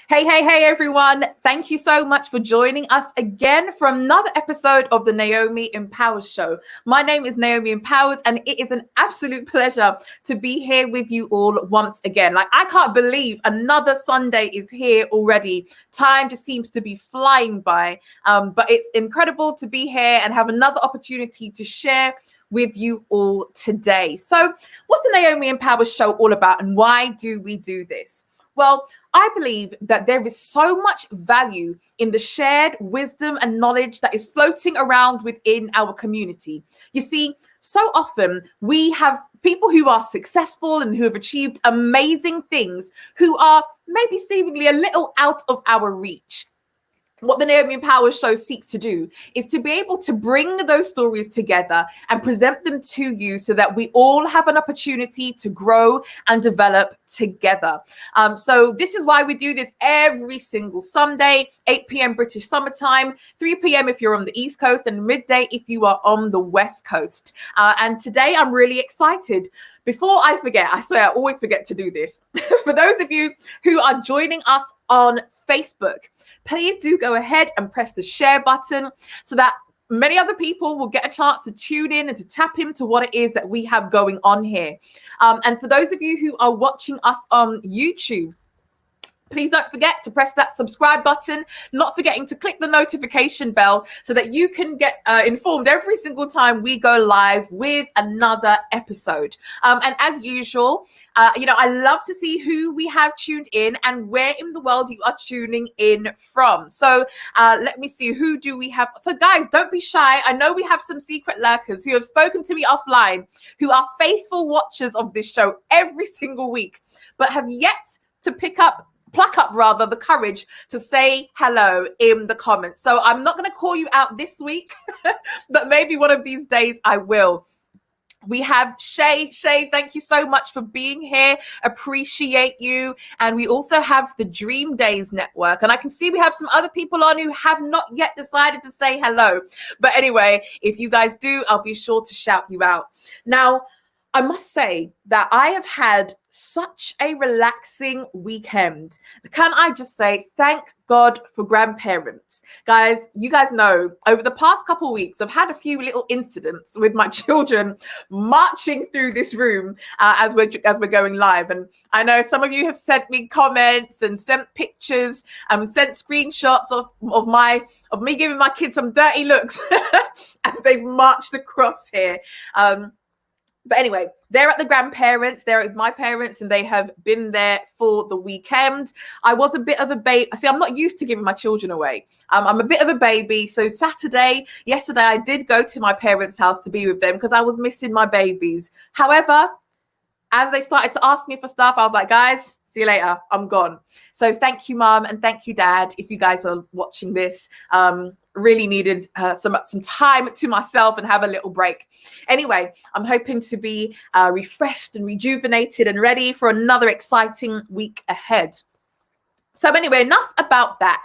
Hey, everyone. Thank you so much for joining us again for another episode of the Naomi Empowers Show. My name is Naomi Empowers, and it is an absolute pleasure to be here with you all once again. I can't believe another Sunday is here already. Time just seems to be flying by, but it's incredible to be here and have another opportunity to share with you all today. So what's the Naomi Empowers Show all about, and why do we do this? Well, I believe that there is so much value in the shared wisdom and knowledge that is floating around within our community. You see, so often we have people who are successful and who have achieved amazing things who are maybe seemingly a little out of our reach. What the Naomi Empowers Show seeks to do is to be able to bring those stories together and present them to you so that we all have an opportunity to grow and develop together. So this is why we do this every single Sunday, 8 p.m. British summertime, 3 p.m. if you're on the East Coast, and midday if you are on the West Coast. And today I'm really excited. Before I forget, I swear I always forget to do this. For those of you who are joining us on Facebook, please do go ahead and press the share button so that many other people will get a chance to tune in and to tap into what it is that we have going on here. And for those of you who are watching us on YouTube, please don't forget to press that subscribe button, not forgetting to click the notification bell so that you can get informed every single time we go live with another episode. And as usual, I love to see who we have tuned in and where in the world you are tuning in from. So let me see, who do we have? So guys, don't be shy. I know we have some secret lurkers who have spoken to me offline, who are faithful watchers of this show every single week, but have yet to pluck up the courage to say hello in the comments. So I'm not going to call you out this week, but maybe one of these days I will. We have Shay. Shay, thank you so much for being here. Appreciate you. And we also have the Dream Days Network. And I can see we have some other people on who have not yet decided to say hello. But anyway, if you guys do, I'll be sure to shout you out. Now, I must say that I have had such a relaxing weekend. Can I just say thank God for grandparents? Guys, you guys know over the past couple of weeks, I've had a few little incidents with my children marching through this room as we're going live. And I know some of you have sent me comments and sent pictures and sent screenshots of me giving my kids some dirty looks as they've marched across here. But anyway, they're at the grandparents, they're with my parents, and they have been there for the weekend. I was a bit of a baby. See, I'm not used to giving my children away. I'm a bit of a baby. So yesterday, I did go to my parents' house to be with them because I was missing my babies. However, as they started to ask me for stuff, I was like, guys, see you later. I'm gone. So thank you, Mom, and thank you, Dad, if you guys are watching this. Really needed some time to myself and have a little break. Anyway, I'm hoping to be refreshed and rejuvenated and ready for another exciting week ahead. So anyway, enough about that.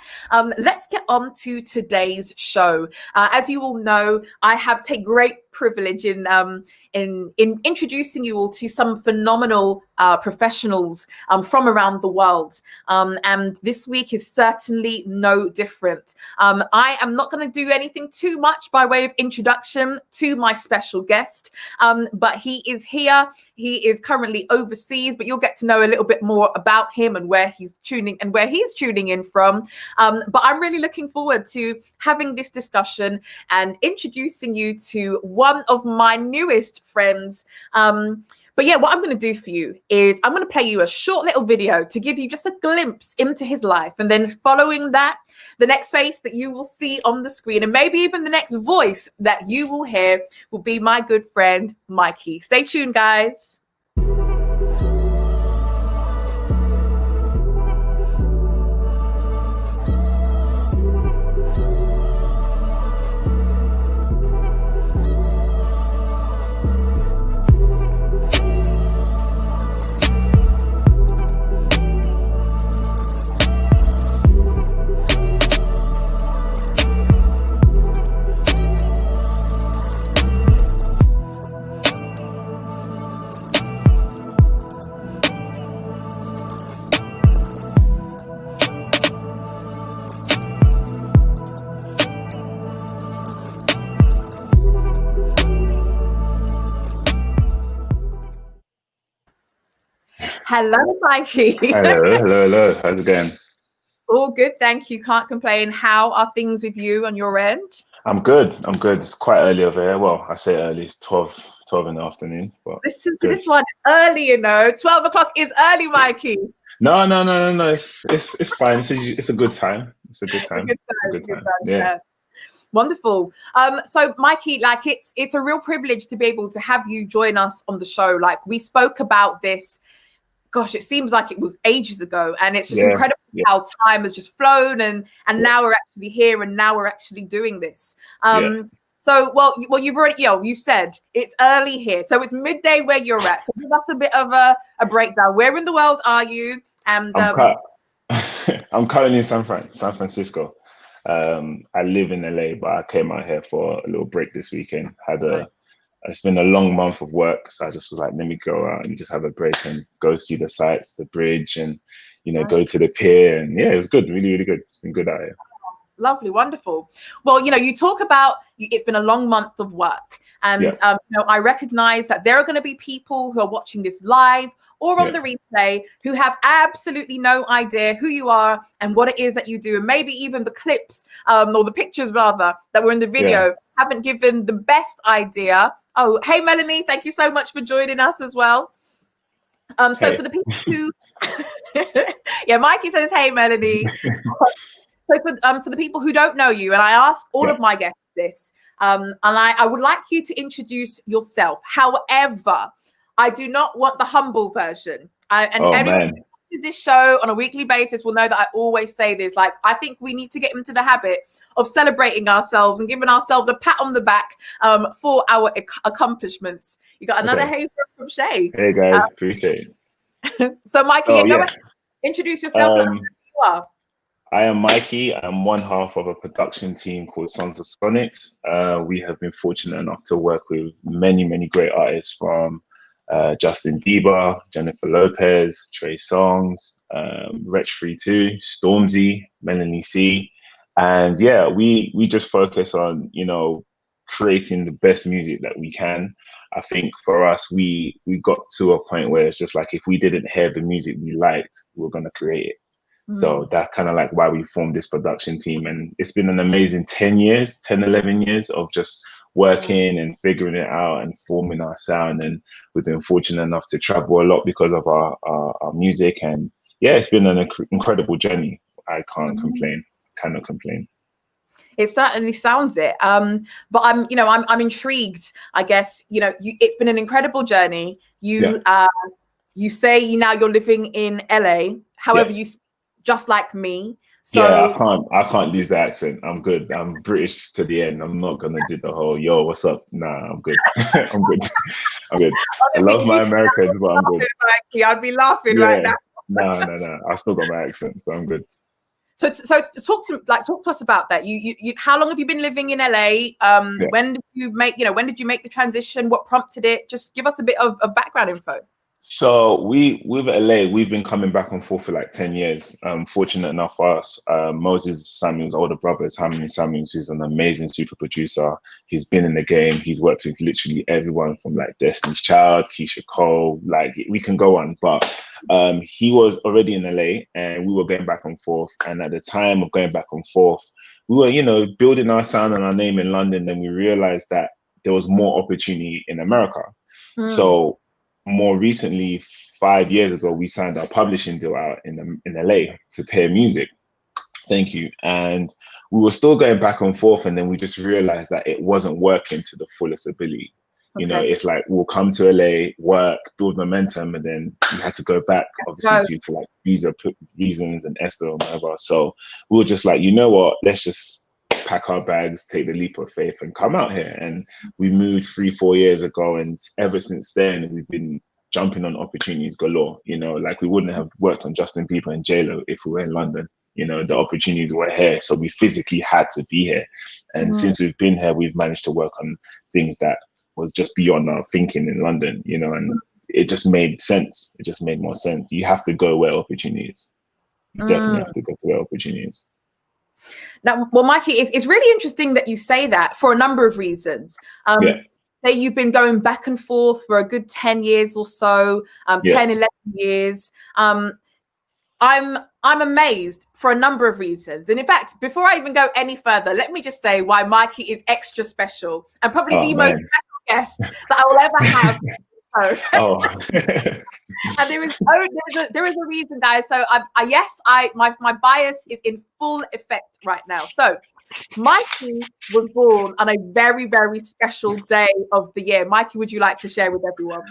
Let's get on to today's show. As you all know, I have taken great privilege in introducing you all to some phenomenal professionals from around the world. And this week is certainly no different. I am not going to do anything too much by way of introduction to my special guest, but he is here. He is currently overseas, but you'll get to know a little bit more about him and where he's tuning in from. But I'm really looking forward to having this discussion and introducing you to one of my newest friends. But yeah, what I'm going to do for you is I'm going to play you a short little video to give you just a glimpse into his life. And then following that, the next face that you will see on the screen, and maybe even the next voice that you will hear, will be my good friend, Mikey. Stay tuned, guys. Hello, Mikey. Hello. How's it going? All good, thank you. Can't complain. How are things with you on your end? I'm good. It's quite early over here. Well, I say early, it's 12 in the afternoon, but Listen to good. this one early, 12 o'clock is early, Mikey. No. It's fine. It's a good time. It's a good It's a time. good It's a time. good It's a good time. time. Yeah. Yeah. Wonderful. So Mikey, like it's a real privilege to be able to have you join us on the show. Like we spoke about this, gosh, it seems like it was ages ago, and it's just incredible Yeah. how time has just flown, and now we're actually here, and now we're actually doing this. Yeah. So you've already you said it's early here, so it's midday where you're at. So give us a bit of a breakdown. Where in the world are you? And I'm cut. I'm currently in San Francisco. I live in LA, but I came out here for a little break this weekend. It's been a long month of work, so I just was like, let me go out and just have a break and go see the sights, the bridge, and go to the pier. And yeah, it was good, really, really good. It's been good out here. Lovely, wonderful. Well, you talk about it's been a long month of work, and I recognize that there are going to be people who are watching this live or on the replay who have absolutely no idea who you are and what it is that you do, and maybe even the clips or the pictures rather that were in the video haven't given the best idea. Oh, hey Melanie, thank you so much for joining us as well. So for the people who Mikey says hey Melanie. So for the people who don't know you, and I ask all of my guests this, and I would like you to introduce yourself. However, I do not want the humble version. Anyone who watches this show on a weekly basis will know that I always say this. Like, I think we need to get into the habit of celebrating ourselves and giving ourselves a pat on the back for our accomplishments. You got another hey from Shay. Hey guys, appreciate it. So Mikey, go ahead, introduce yourself. Let us know who you are. I am Mikey. I'm one half of a production team called Sons of Sonics. We have been fortunate enough to work with many, many great artists from Justin Bieber, Jennifer Lopez, Trey Songz, Wretch32, Stormzy, Melanie C. And yeah, we just focus on, creating the best music that we can. I think for us, we got to a point where it's just like, if we didn't hear the music we liked, we were going to create it. So that's kind of like why we formed this production team. And it's been an amazing 10, 11 years of just working and figuring it out and forming our sound. And we've been fortunate enough to travel a lot because of our music. And yeah, it's been an incredible journey. I cannot complain. It certainly sounds it. But I'm intrigued. I guess, it's been an incredible journey. You say now you're living in LA. However, you just like me. So I can't lose the accent. I'm good. I'm British to the end. I'm not gonna do the whole yo, what's up? Nah, I'm good. I'm good. Honestly, I love my Americans, but I'm good. I'd be laughing right now. No. I still got my accent, so I'm good. So talk to us about that. You how long have you been living in LA? When did you make the transition? What prompted it? Just give us a bit of background info. So with LA, we've been coming back and forth for like 10 years. Fortunate enough for us, Moses Samuel's older brother is Harmony Samuels, who's an amazing super producer. He's been in the game. He's worked with literally everyone from like Destiny's Child, Keisha Cole, like we can go on. But he was already in LA and we were going back and forth. And at the time of going back and forth, we were, building our sound and our name in London. And we realized that there was more opportunity in America. So more recently, 5 years ago, we signed our publishing deal out in LA to Pair Music. Thank you. And we were still going back and forth, and then we just realized that it wasn't working to the fullest ability. It's like we'll come to LA, work, build momentum, and then we had to go back, obviously, due to like visa reasons and Esther or whatever. So we were just like, you know what, let's just pack our bags, take the leap of faith and come out here. And we moved 3-4 years ago. And ever since then, we've been jumping on opportunities galore. Like we wouldn't have worked on Justin Bieber and J-Lo if we were in London. The opportunities were here. So we physically had to be here. And since we've been here, we've managed to work on things that was just beyond our thinking in London, and it just made sense. It just made more sense. You have to go where opportunities. You definitely have to go to where opportunities. Now, well, Mikey, it's really interesting that you say that for a number of reasons. say you've been going back and forth for a good 10 years or so, 10, 11 years. I'm amazed for a number of reasons. And in fact, before I even go any further, let me just say why Mikey is extra special and probably the most special guest that I will ever have. And there is a reason, guys. So my bias is in full effect right now. So Mikey was born on a very, very special day of the year. Mikey, would you like to share with everyone?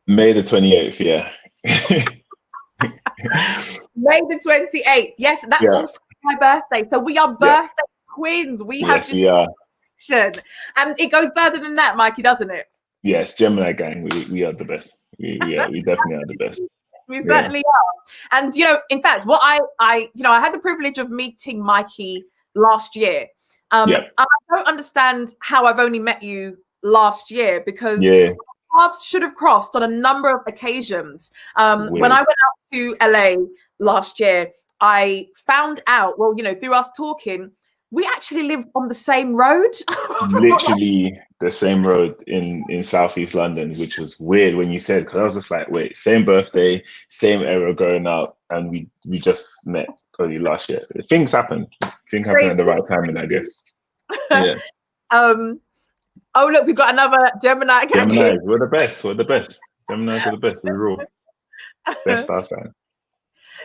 May the 28th, yeah. May the 28th. Yes, that's also my birthday. So we are birthday twins. We have this connection. And it goes further than that, Mikey, doesn't it? Yes, Gemini gang. We are the best. We definitely are the best. We certainly are. And in fact, what I had the privilege of meeting Mikey last year. And I don't understand how I've only met you last year, because paths should have crossed on a number of occasions. When I went out to LA last year, I found out, through us talking, we actually lived on the same road. Literally the same road in Southeast London, which was weird when you said, because I was just like, wait, same birthday, same era growing up, and we just met only last year. Things happen. Things happen at the right timing, I guess. Yeah. Oh, look, we've got another Gemini. Gemini, we're the best. Geminis are the best. We rule. Best star sign.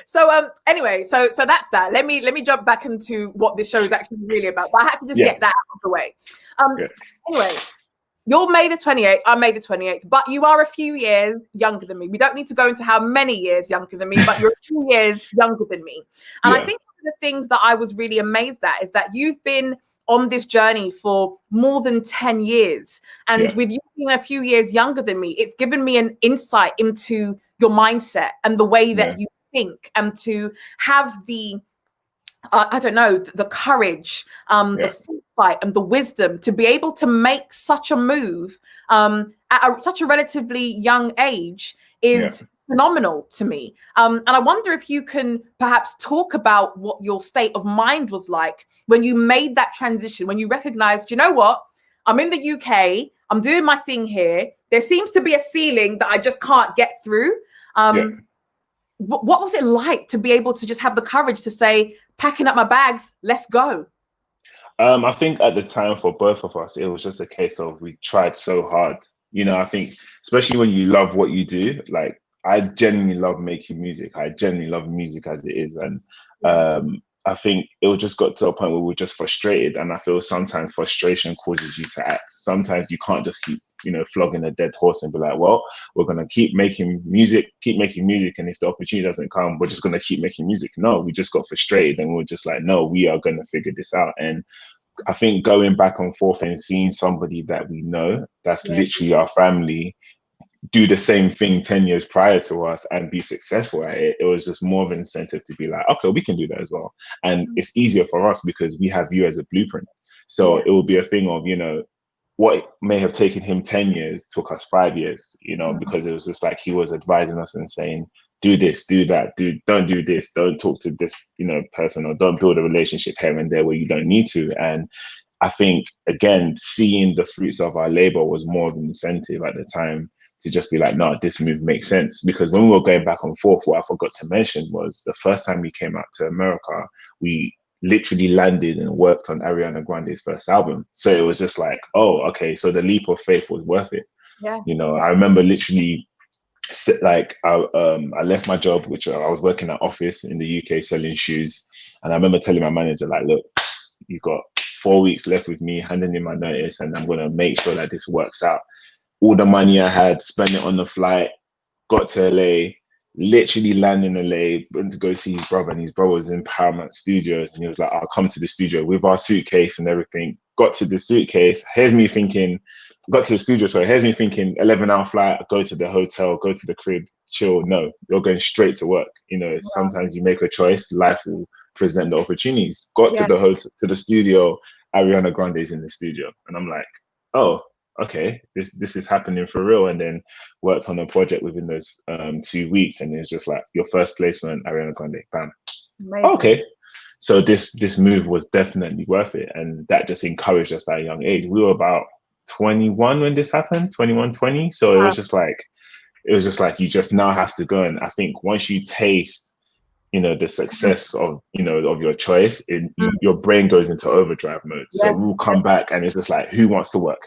So anyway, so that's that. Let me jump back into what this show is actually really about. But I had to just get that out of the way. Anyway, you're May the 28th. I'm May the 28th. But you are a few years younger than me. We don't need to go into how many years younger than me, but you're a few years younger than me. And I think one of the things that I was really amazed at is that you've been on this journey for more than 10 years. And with you being a few years younger than me, it's given me an insight into your mindset and the way that you think, and to have the, the courage, the foresight and the wisdom to be able to make such a move at such a relatively young age is phenomenal to me. And I wonder if you can perhaps talk about what your state of mind was like when you made that transition, when you recognized, you know what, I'm in the UK, I'm doing my thing here. There seems to be a ceiling that I just can't get through. What was it like to be able to just have the courage to say, packing up my bags, let's go? I think at the time for both of us, it was just a case of we tried so hard. I think especially when you love what you do, like I genuinely love making music. I genuinely love music as it is. And I think it just got to a point where we were just frustrated. And I feel sometimes frustration causes you to act. Sometimes you can't just keep, flogging a dead horse and be like, well, we're going to keep making music. And if the opportunity doesn't come, we're just going to keep making music. No, we just got frustrated and we're just like, no, we are going to figure this out. And I think going back and forth and seeing somebody that we know, that's literally our family, do the same thing 10 years prior to us and be successful at it, it was just more of an incentive to be like, okay, we can do that as well. And it's easier for us because we have you as a blueprint. So it will be a thing of, what may have taken him 10 years took us 5 years, because it was just like he was advising us and saying, do this, do that, don't do this, don't talk to this, person, or don't build a relationship here and there where you don't need to. And I think, again, seeing the fruits of our labor was more of an incentive at the time to just be like, no, this move makes sense. Because when we were going back and forth, what I forgot to mention was the first time we came out to America, we literally landed and worked on Ariana Grande's first album. So it was just like, oh, okay, so the leap of faith was worth it. Yeah. I remember literally, like, I left my job, which I was working at office in the UK selling shoes. And I remember telling my manager, like, look, you've got 4 weeks left with me, handing in my notice, and I'm going to make sure that this works out. All the money I had, spent it on the flight, got to LA, literally landed in LA, went to go see his brother, and his brother was in Paramount Studios, and he was like, I'll come to the studio with our suitcase and everything. Got to the suitcase, here's me thinking, got to the studio, sorry, here's me thinking 11-hour flight, go to the hotel, go to the crib, chill. No, you're going straight to work. Sometimes you make a choice, life will present the opportunities. Got to the hotel, to the studio, Ariana Grande's in the studio. And I'm like, oh, okay, this is happening for real. And then worked on a project within those 2 weeks, and it's just like, your first placement, Ariana Grande, bam. Amazing. Okay, so this move was definitely worth it, and that just encouraged us at a young age. We were about 21 when this happened, 21, 20. So it was just like you just now have to go. And I think once you taste, the success of, of your choice, your brain goes into overdrive mode. So we'll come back and it's just like, who wants to work?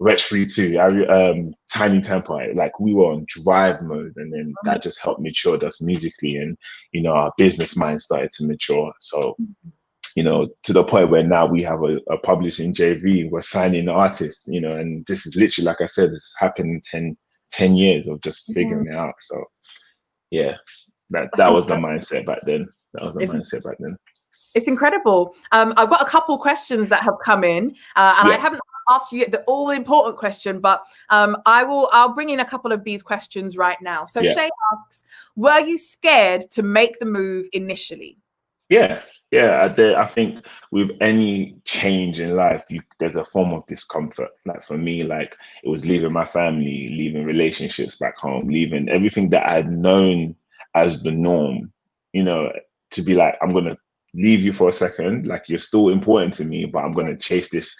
Wretch Free 2, Tiny Temper, like we were on drive mode. And then that just helped mature us musically. And, our business mind started to mature. So, to the point where now we have a publishing JV, we're signing artists, and this is literally, like I said, this happened in 10 years of just figuring it out. So yeah, that was the mindset back then. It's incredible. I've got a couple questions that have come in, and I haven't asked you the all important question, but I'll bring in a couple of these questions right now. So Shay asks, were you scared to make the move initially? I think with any change in life, there's a form of discomfort. Like for me, like it was leaving my family, leaving relationships back home, leaving everything that I had known as the norm, to be like, I'm going to leave you for a second. Like you're still important to me, but I'm going to chase this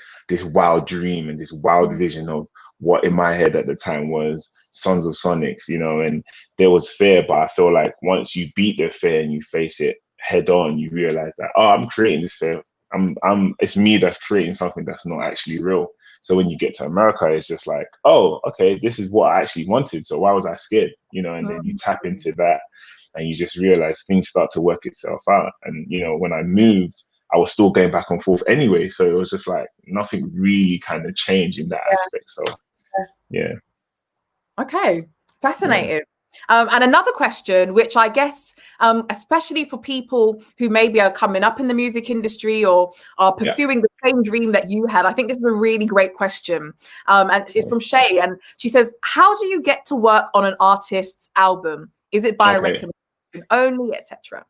wild dream and this wild vision of what in my head at the time was Sons of Sonics, and there was fear, but I feel like once you beat the fear and you face it head on, you realize that, I'm creating this fear. It's me that's creating something that's not actually real. So when you get to America, it's just like, oh, okay, this is what I actually wanted. So why was I scared? And then you tap into that and you just realize things start to work itself out. And, when I moved, I was still going back and forth anyway. So it was just like nothing really kind of changed in that aspect. So, yeah. Okay. Fascinating. And another question, which I guess, especially for people who maybe are coming up in the music industry or are pursuing the same dream that you had, I think this is a really great question. And it's from Shay. And she says, how do you get to work on an artist's album? Is it by a recommendation only, etc.?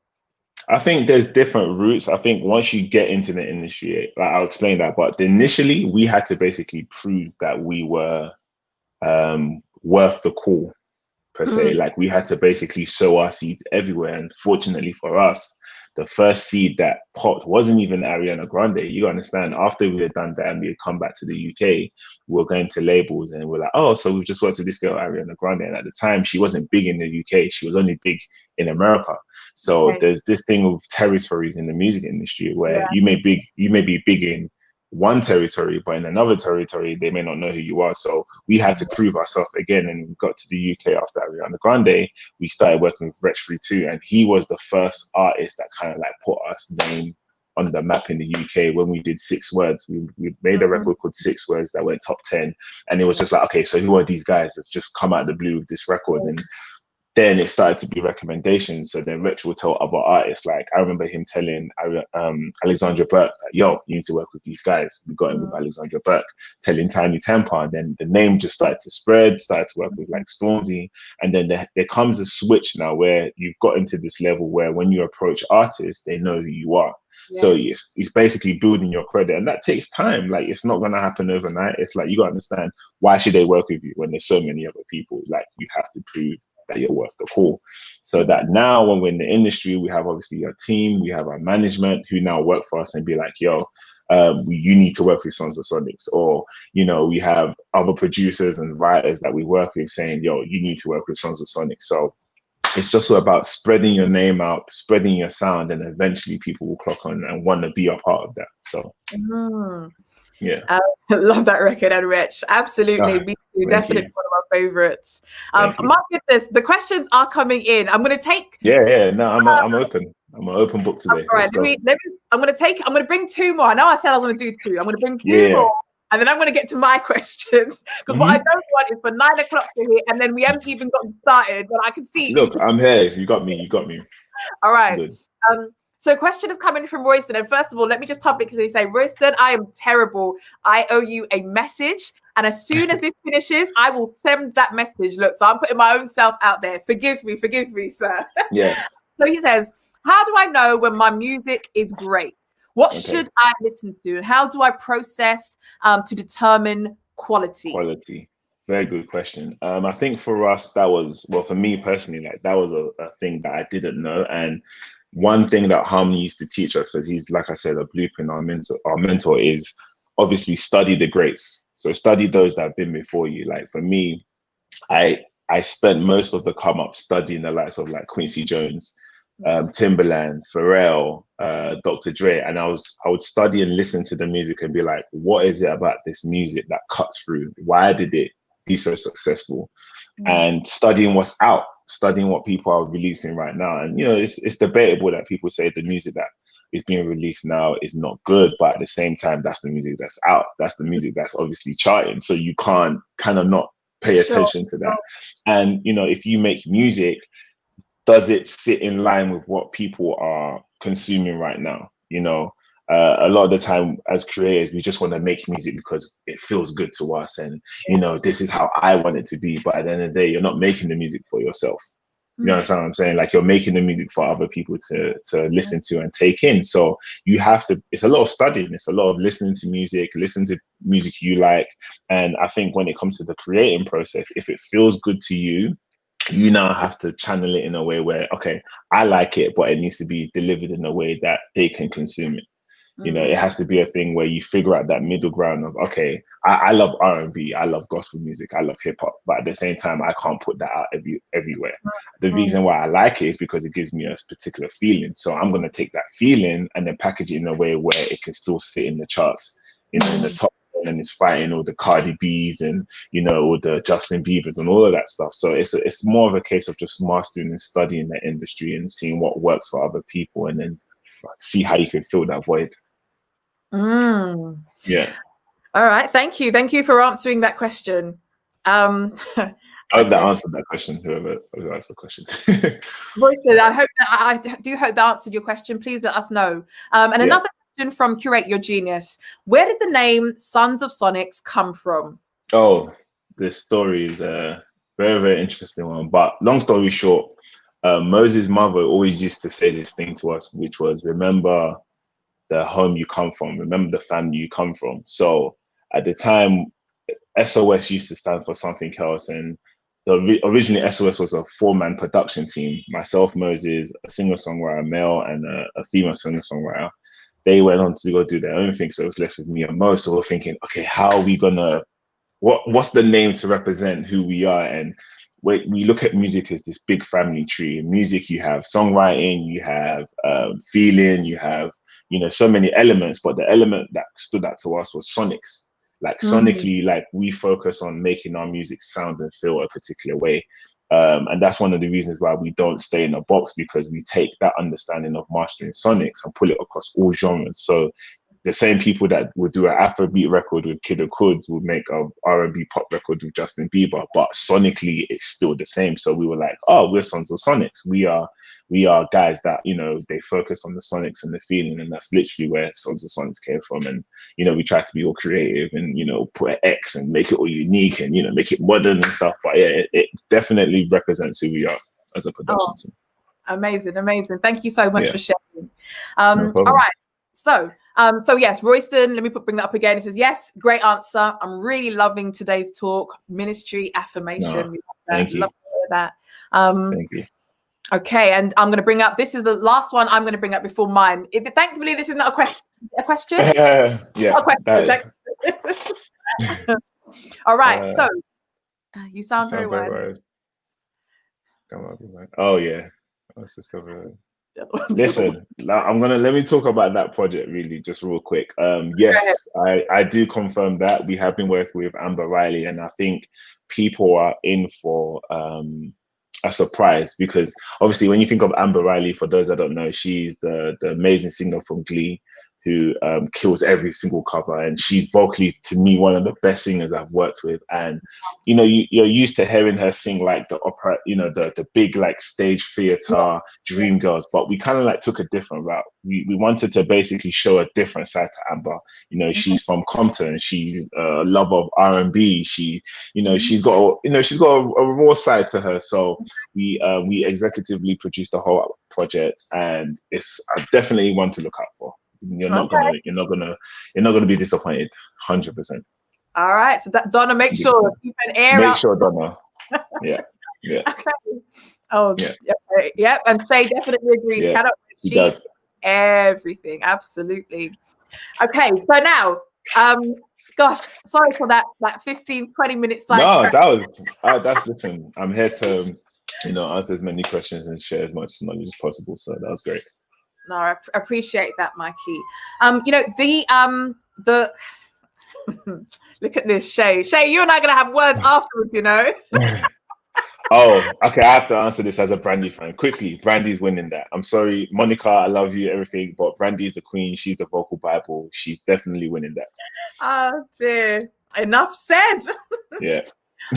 I think there's different routes. I think once you get into the industry, like I'll explain that. But initially, we had to basically prove that we were worth the call. Per se, like we had to basically sow our seeds everywhere. And fortunately for us, the first seed that popped wasn't even Ariana Grande. You understand? After we had done that and we had come back to the UK, we were going to labels and we're like, oh, so we've just worked with this girl, Ariana Grande. And at the time, she wasn't big in the UK. She was only big in America. So there's this thing of territories in the music industry where you may be big in one territory, but in another territory, they may not know who you are. So we had to prove ourselves again. And we got to the UK after Ariana Grande. We started working with Wretch Free 2, and he was the first artist that kind of like put us name on the map in the UK when we did 6 Words. We made a record called 6 Words that went top 10. And it was just like, okay, so who are these guys that just come out of the blue with this record? And then it started to be recommendations. So then Rich will tell other artists. Like I remember him telling Alexandra Burke that, yo, you need to work with these guys. We got him with Alexandra Burke, telling Tiny Temper. And then the name just started to spread, started to work with like Stormzy. And then there comes a switch now where you've got into this level where when you approach artists, they know who you are. So it's basically building your credit, and that takes time. Like it's not gonna happen overnight. It's like you gotta understand, why should they work with you when there's so many other people? Like you have to prove that you're worth the call. So that now when we're in the industry, we have obviously our team, we have our management who now work for us and be like, yo, you need to work with Sons of Sonics, or we have other producers and writers that we work with saying, yo, you need to work with Sons of Sonics. So it's just all about spreading your name out, spreading your sound, and eventually people will clock on and want to be a part of that. So yeah, I love that record, and Rich, absolutely, me too. Definitely one of my favorites. My goodness, the questions are coming in. I'm going to take. No, I'm open. I'm an open book today. All right, I'm going to bring 2 more. I know I said I was going to do 2. I'm going to bring 2 more. And then I'm going to get to my questions, because what I don't want is for 9 o'clock to hit and then we haven't even gotten started. But I can see. Look, I'm here. You got me. All right. So question is coming from Royston. And first of all, let me just publicly say, Royston, I am terrible. I owe you a message. And as soon as this finishes, I will send that message. Look, so I'm putting my own self out there. Forgive me, sir. Yeah. So he says, how do I know when my music is great? What should I listen to? And how do I process to determine quality? Quality. Very good question. I think for us, that was, well, for me personally, like that was a thing that I didn't know. And one thing that Harmony used to teach us, because he's, like I said, a blueprint, our mentor is obviously study the greats. So study those that have been before you. Like for me, I spent most of the come up studying the likes of like Quincy Jones, Timberland, Pharrell, Dr. Dre, and I would study and listen to the music and be like, what is it about this music that cuts through? Why did it be so successful? And studying what's out, studying what people are releasing right now. And you know, it's debatable that people say the music that is being released now is not good, but at the same time, that's the music that's out. That's the music that's obviously charting. So you can't kind of not pay attention to that. And you know, if you make music, does it sit in line with what people are consuming right now? You know, a lot of the time as creators, we just want to make music because it feels good to us, and you know, this is how I want it to be. But at the end of the day, you're not making the music for yourself. You understand what I'm saying? Like you're making the music for other people to listen to and take in. So you have to, it's a lot of studying. It's a lot of listening to music you like. And I think when it comes to the creating process, if it feels good to you, you now have to channel it in a way where, okay, I like it, but it needs to be delivered in a way that they can consume it. You know, it has to be a thing where you figure out that middle ground of, okay, I love R&B, I love gospel music, I love hip hop, but at the same time, I can't put that out everywhere. The reason why I like it is because it gives me a particular feeling. So I'm going to take that feeling and then package it in a way where it can still sit in the charts, you know, in the top, and it's fighting all the Cardi B's and, you know, all the Justin Bieber's and all of that stuff. So it's more of a case of just mastering and studying the industry and seeing what works for other people, and then see how you can fill that void. Yeah. All right. Thank you for answering that question. I hope that answered that question, whoever asked the question. I do hope that answered your question. Please let us know. And another question from Curate Your Genius. Where did the name Sons of Sonics come from? Oh, this story is a very, very interesting one. But long story short, Moses' mother always used to say this thing to us, which was, remember the home you come from, remember the family you come from. So at the time, SOS used to stand for something else. And originally SOS was a 4-man production team. Myself, Moses, a singer-songwriter, male, and a female singer-songwriter. They went on to go do their own thing. So it was left with me and Mo. So we're thinking, okay, how are we gonna, what's the name to represent who we are? And we look at music as this big family tree. In music, you have songwriting, you have feeling, you have, you know, so many elements. But the element that stood out to us was sonics. Like sonically, like we focus on making our music sound and feel a particular way. And that's one of the reasons why we don't stay in a box, because we take that understanding of mastering sonics and pull it across all genres. So the same people that would do an Afrobeat record with Kid Kuds would make a R&B pop record with Justin Bieber, but sonically it's still the same. So we were like, oh, we're Sons of Sonics. We are guys that, you know, they focus on the sonics and the feeling, and that's literally where Sons of Sonics came from. And, you know, we try to be all creative and, you know, put an X and make it all unique and, you know, make it modern and stuff. But yeah, it definitely represents who we are as a production team. Amazing. Thank you so much for sharing. No all right. So yes, Royston, let me bring that up again. It says, yes, great answer. I'm really loving today's talk. Ministry affirmation. Thank you. Love to hear that. Thank you. Okay, and I'm going to bring up, this is the last one I'm going to bring up before mine. Thankfully, this is not a question. Yeah. A question. All right, so you sound very wise. Oh yeah, let's discover it. Listen, let me talk about that project really just real quick. Yes, I do confirm that we have been working with Amber Riley, and I think people are in for a surprise, because obviously when you think of Amber Riley, for those that don't know, she's the amazing singer from Glee who kills every single cover, and she's vocally, to me, one of the best singers I've worked with. And you know, you're used to hearing her sing like the opera, you know, the big like stage theater dream girls, but we kind of like took a different route. We wanted to basically show a different side to Amber. You know, she's from Compton, she's a lover of R&B, she's got a raw side to her. So we executively produced the whole project, and it's definitely one to look out for. You're not gonna be disappointed, 100%. All right, so Donna, make sure keep an air out. Make sure, Donna. Yeah. Okay. Oh, yeah. And Shay definitely agrees. Yeah, she does everything. Absolutely. Okay, so now Gosh, sorry for that 15-20 minute No, sidetrack. that's listen. I'm here to, answer as many questions and share as much knowledge as possible. So that was great. No, I appreciate that, Mikey. The look at this, Shay. Shay, you and I are gonna have words afterwards, Oh, okay. I have to answer this as a Brandy fan. Quickly, Brandy's winning that. I'm sorry, Monica, I love you, everything, but Brandy's the queen. She's the vocal Bible. She's definitely winning that. Oh dear. Enough said. Yeah.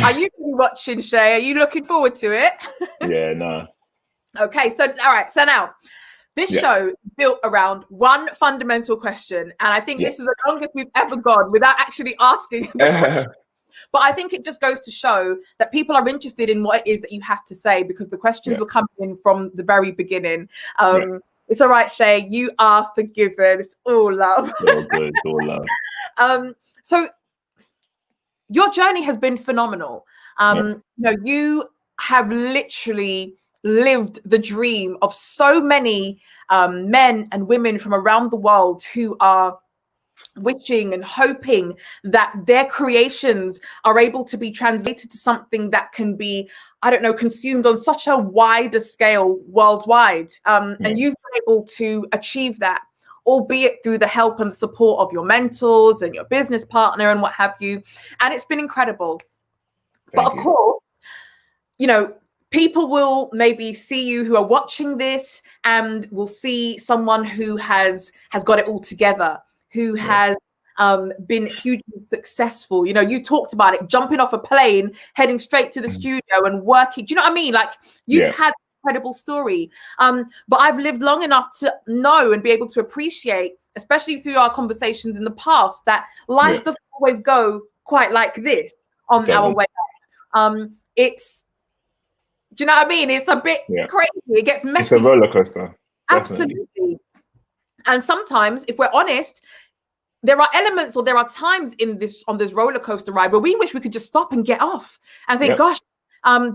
Are you watching, Shay? Are you looking forward to it? Yeah, no. Okay, so all right. So now this show is built around one fundamental question, and I think this is the longest we've ever gone without actually asking. But I think it just goes to show that people are interested in what it is that you have to say, because the questions were coming in from the very beginning. It's all right, Shay. You are forgiven. It's all love. It's all good. It's all love. So your journey has been phenomenal. You have literally lived the dream of so many men and women from around the world who are wishing and hoping that their creations are able to be translated to something that can be, consumed on such a wider scale worldwide. And you've been able to achieve that, albeit through the help and support of your mentors and your business partner and what have you. And it's been incredible. But of course, people will maybe see you who are watching this and will see someone who has got it all together, who has been hugely successful. You talked about it, jumping off a plane, heading straight to the studio and working. Do you know what I mean? Like, you've had an incredible story. But I've lived long enough to know and be able to appreciate, especially through our conversations in the past, that life doesn't always go quite like this on our way up. Do you know what I mean? It's a bit crazy. It gets messy. It's a roller coaster. Absolutely. And sometimes, if we're honest, there are elements or there are times on this roller coaster ride where we wish we could just stop and get off and think, gosh,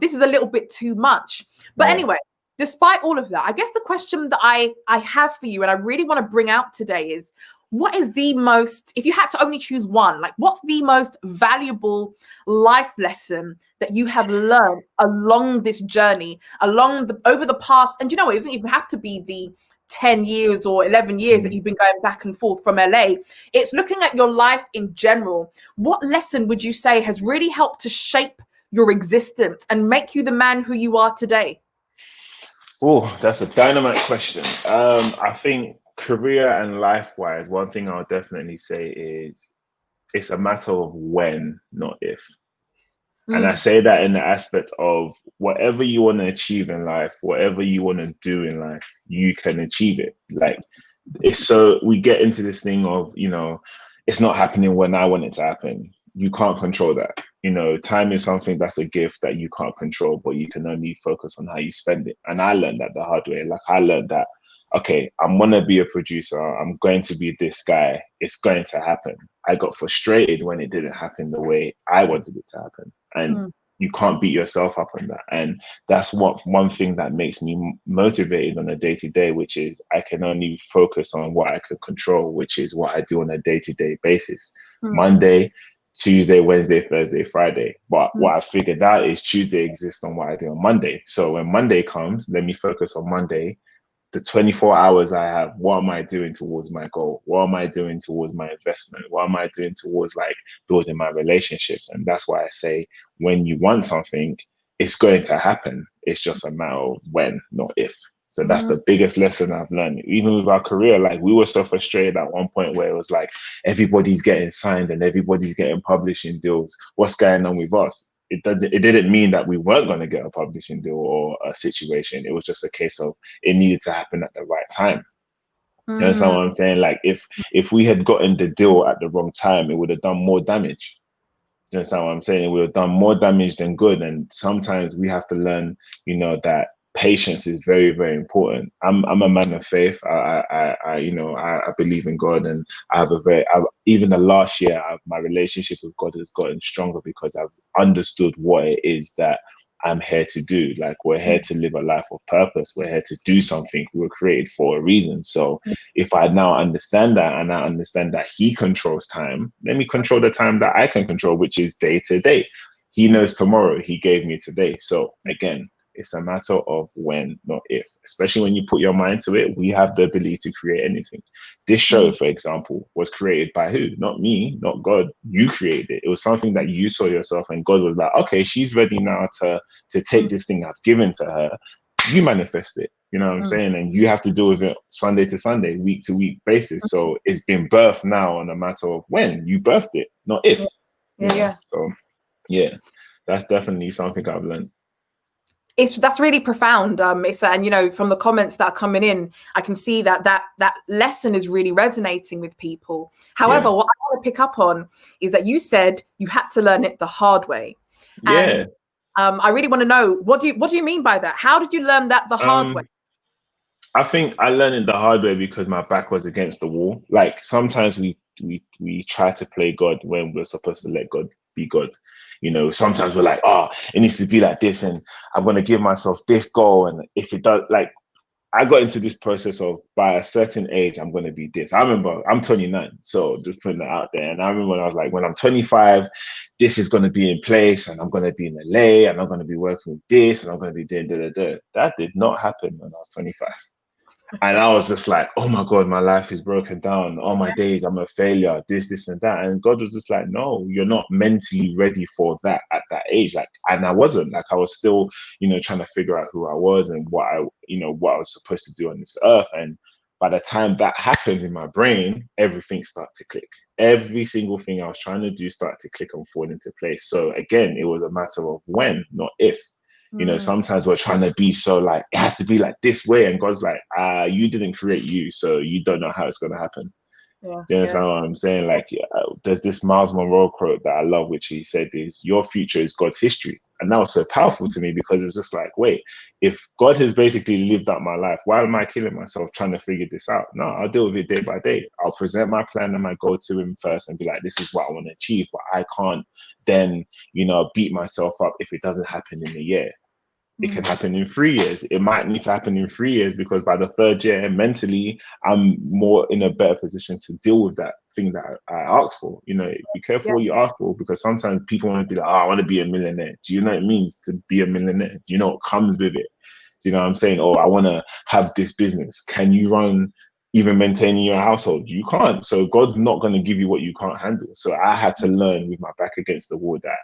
this is a little bit too much. But anyway, despite all of that, I guess the question that I have for you and I really want to bring out today is, what is the most, if you had to only choose one, like, what's the most valuable life lesson that you have learned along this journey, over the past, and it doesn't even have to be the 10 years or 11 years that you've been going back and forth from LA. It's looking at your life in general. What lesson would you say has really helped to shape your existence and make you the man who you are today? Oh, that's a dynamite question. I think career and life-wise, one thing I'll definitely say is it's a matter of when, not if. And I say that in the aspect of whatever you want to achieve in life, whatever you want to do in life, you can achieve it. Like, it's so we get into this thing of, it's not happening when I want it to happen. You can't control that. Time is something that's a gift that you can't control, but you can only focus on how you spend it. And I learned that the hard way. Like, I learned that, okay, I'm going to be a producer. I'm going to be this guy. It's going to happen. I got frustrated when it didn't happen the way I wanted it to happen. And you can't beat yourself up on that. And that's one thing that makes me motivated on a day-to-day, which is I can only focus on what I can control, which is what I do on a day-to-day basis. Monday, Tuesday, Wednesday, Thursday, Friday. But what I figured out is Tuesday exists on what I do on Monday. So when Monday comes, let me focus on Monday. The 24 hours I have, what am I doing towards my goal? What am I doing towards my investment? What am I doing towards building my relationships? And that's why I say, when you want something, it's going to happen. It's just a matter of when, not if. So that's the biggest lesson I've learned. Even with our career, we were so frustrated at one point where it was like, everybody's getting signed and everybody's getting publishing deals. What's going on with us? It didn't mean that we weren't going to get a publishing deal or a situation. It was just a case of it needed to happen at the right time. You understand what I'm saying? Like, if we had gotten the deal at the wrong time, it would have done more damage. You understand what I'm saying? It would have done more damage than good. And sometimes we have to learn, that patience is very, very important. I'm a man of faith. I believe in God, and even the last year, my relationship with God has gotten stronger because I've understood what it is that I'm here to do. Like, we're here to live a life of purpose. We're here to do something. We were created for a reason. So if I now understand that, and I understand that he controls time, let me control the time that I can control, which is day to day. He knows tomorrow. He gave me today. So again, it's a matter of when, not if. Especially when you put your mind to it, we have the ability to create anything. This show, for example, was created by who? Not me, not God. You created it. It was something that you saw yourself, and God was like, okay, she's ready now to take this thing I've given to her. You manifest it. You know what I'm saying? And you have to deal with it Sunday to Sunday, week to week basis. So it's been birthed now on a matter of when you birthed it, not if. Yeah. So yeah, that's definitely something I've learned. That's really profound, Issa, and you know, from the comments that are coming in, I can see that lesson is really resonating with people. However, what I want to pick up on is that you said you had to learn it the hard way. And I really want to know, what do you mean by that? How did you learn that the hard way? I think I learned it the hard way because my back was against the wall. Like, sometimes we try to play God when we're supposed to let God be God. You know, sometimes we're like, oh, it needs to be like this, and I'm going to give myself this goal. And if it does, like, I got into this process of, by a certain age, I'm going to be this. I remember I'm 29, so just putting that out there. And I remember when I was like, when I'm 25, this is going to be in place, and I'm going to be in LA, and I'm going to be working with this, and I'm going to be doing da. That did not happen when I was 25. And I was just like, oh my God, my life is broken down. All my days, I'm a failure, this, and that. And God was just like, no, you're not mentally ready for that at that age. Like, and I wasn't. Like, I was still, you know, trying to figure out who I was and what I was supposed to do on this earth. And by the time that happened in my brain, everything started to click. Every single thing I was trying to do started to click and fall into place. So again, it was a matter of when, not if. You know, sometimes we're trying to be so like, it has to be like this way. And God's like, you didn't create you, so you don't know how it's going to happen. You understand what I'm saying? Like, there's this Miles Monroe quote that I love, which he said is, your future is God's history. And that was so powerful to me, because it's just like, wait, if God has basically lived out my life, why am I killing myself trying to figure this out? No, I'll deal with it day by day. I'll present my plan and my goal to him first and be like, this is what I want to achieve. But I can't then, you know, beat myself up if it doesn't happen in a year. It can happen in 3 years. It might need to happen in 3 years, because by the third year, mentally, I'm more in a better position to deal with that thing that I asked for. You know, be careful what you ask for, because sometimes people want to be like, oh, I want to be a millionaire. Do you know what it means to be a millionaire? Do you know what comes with it? Do you know what I'm saying? Oh, I want to have this business. Can you run, even maintaining your household? You can't. So God's not going to give you what you can't handle. So I had to learn with my back against the wall that,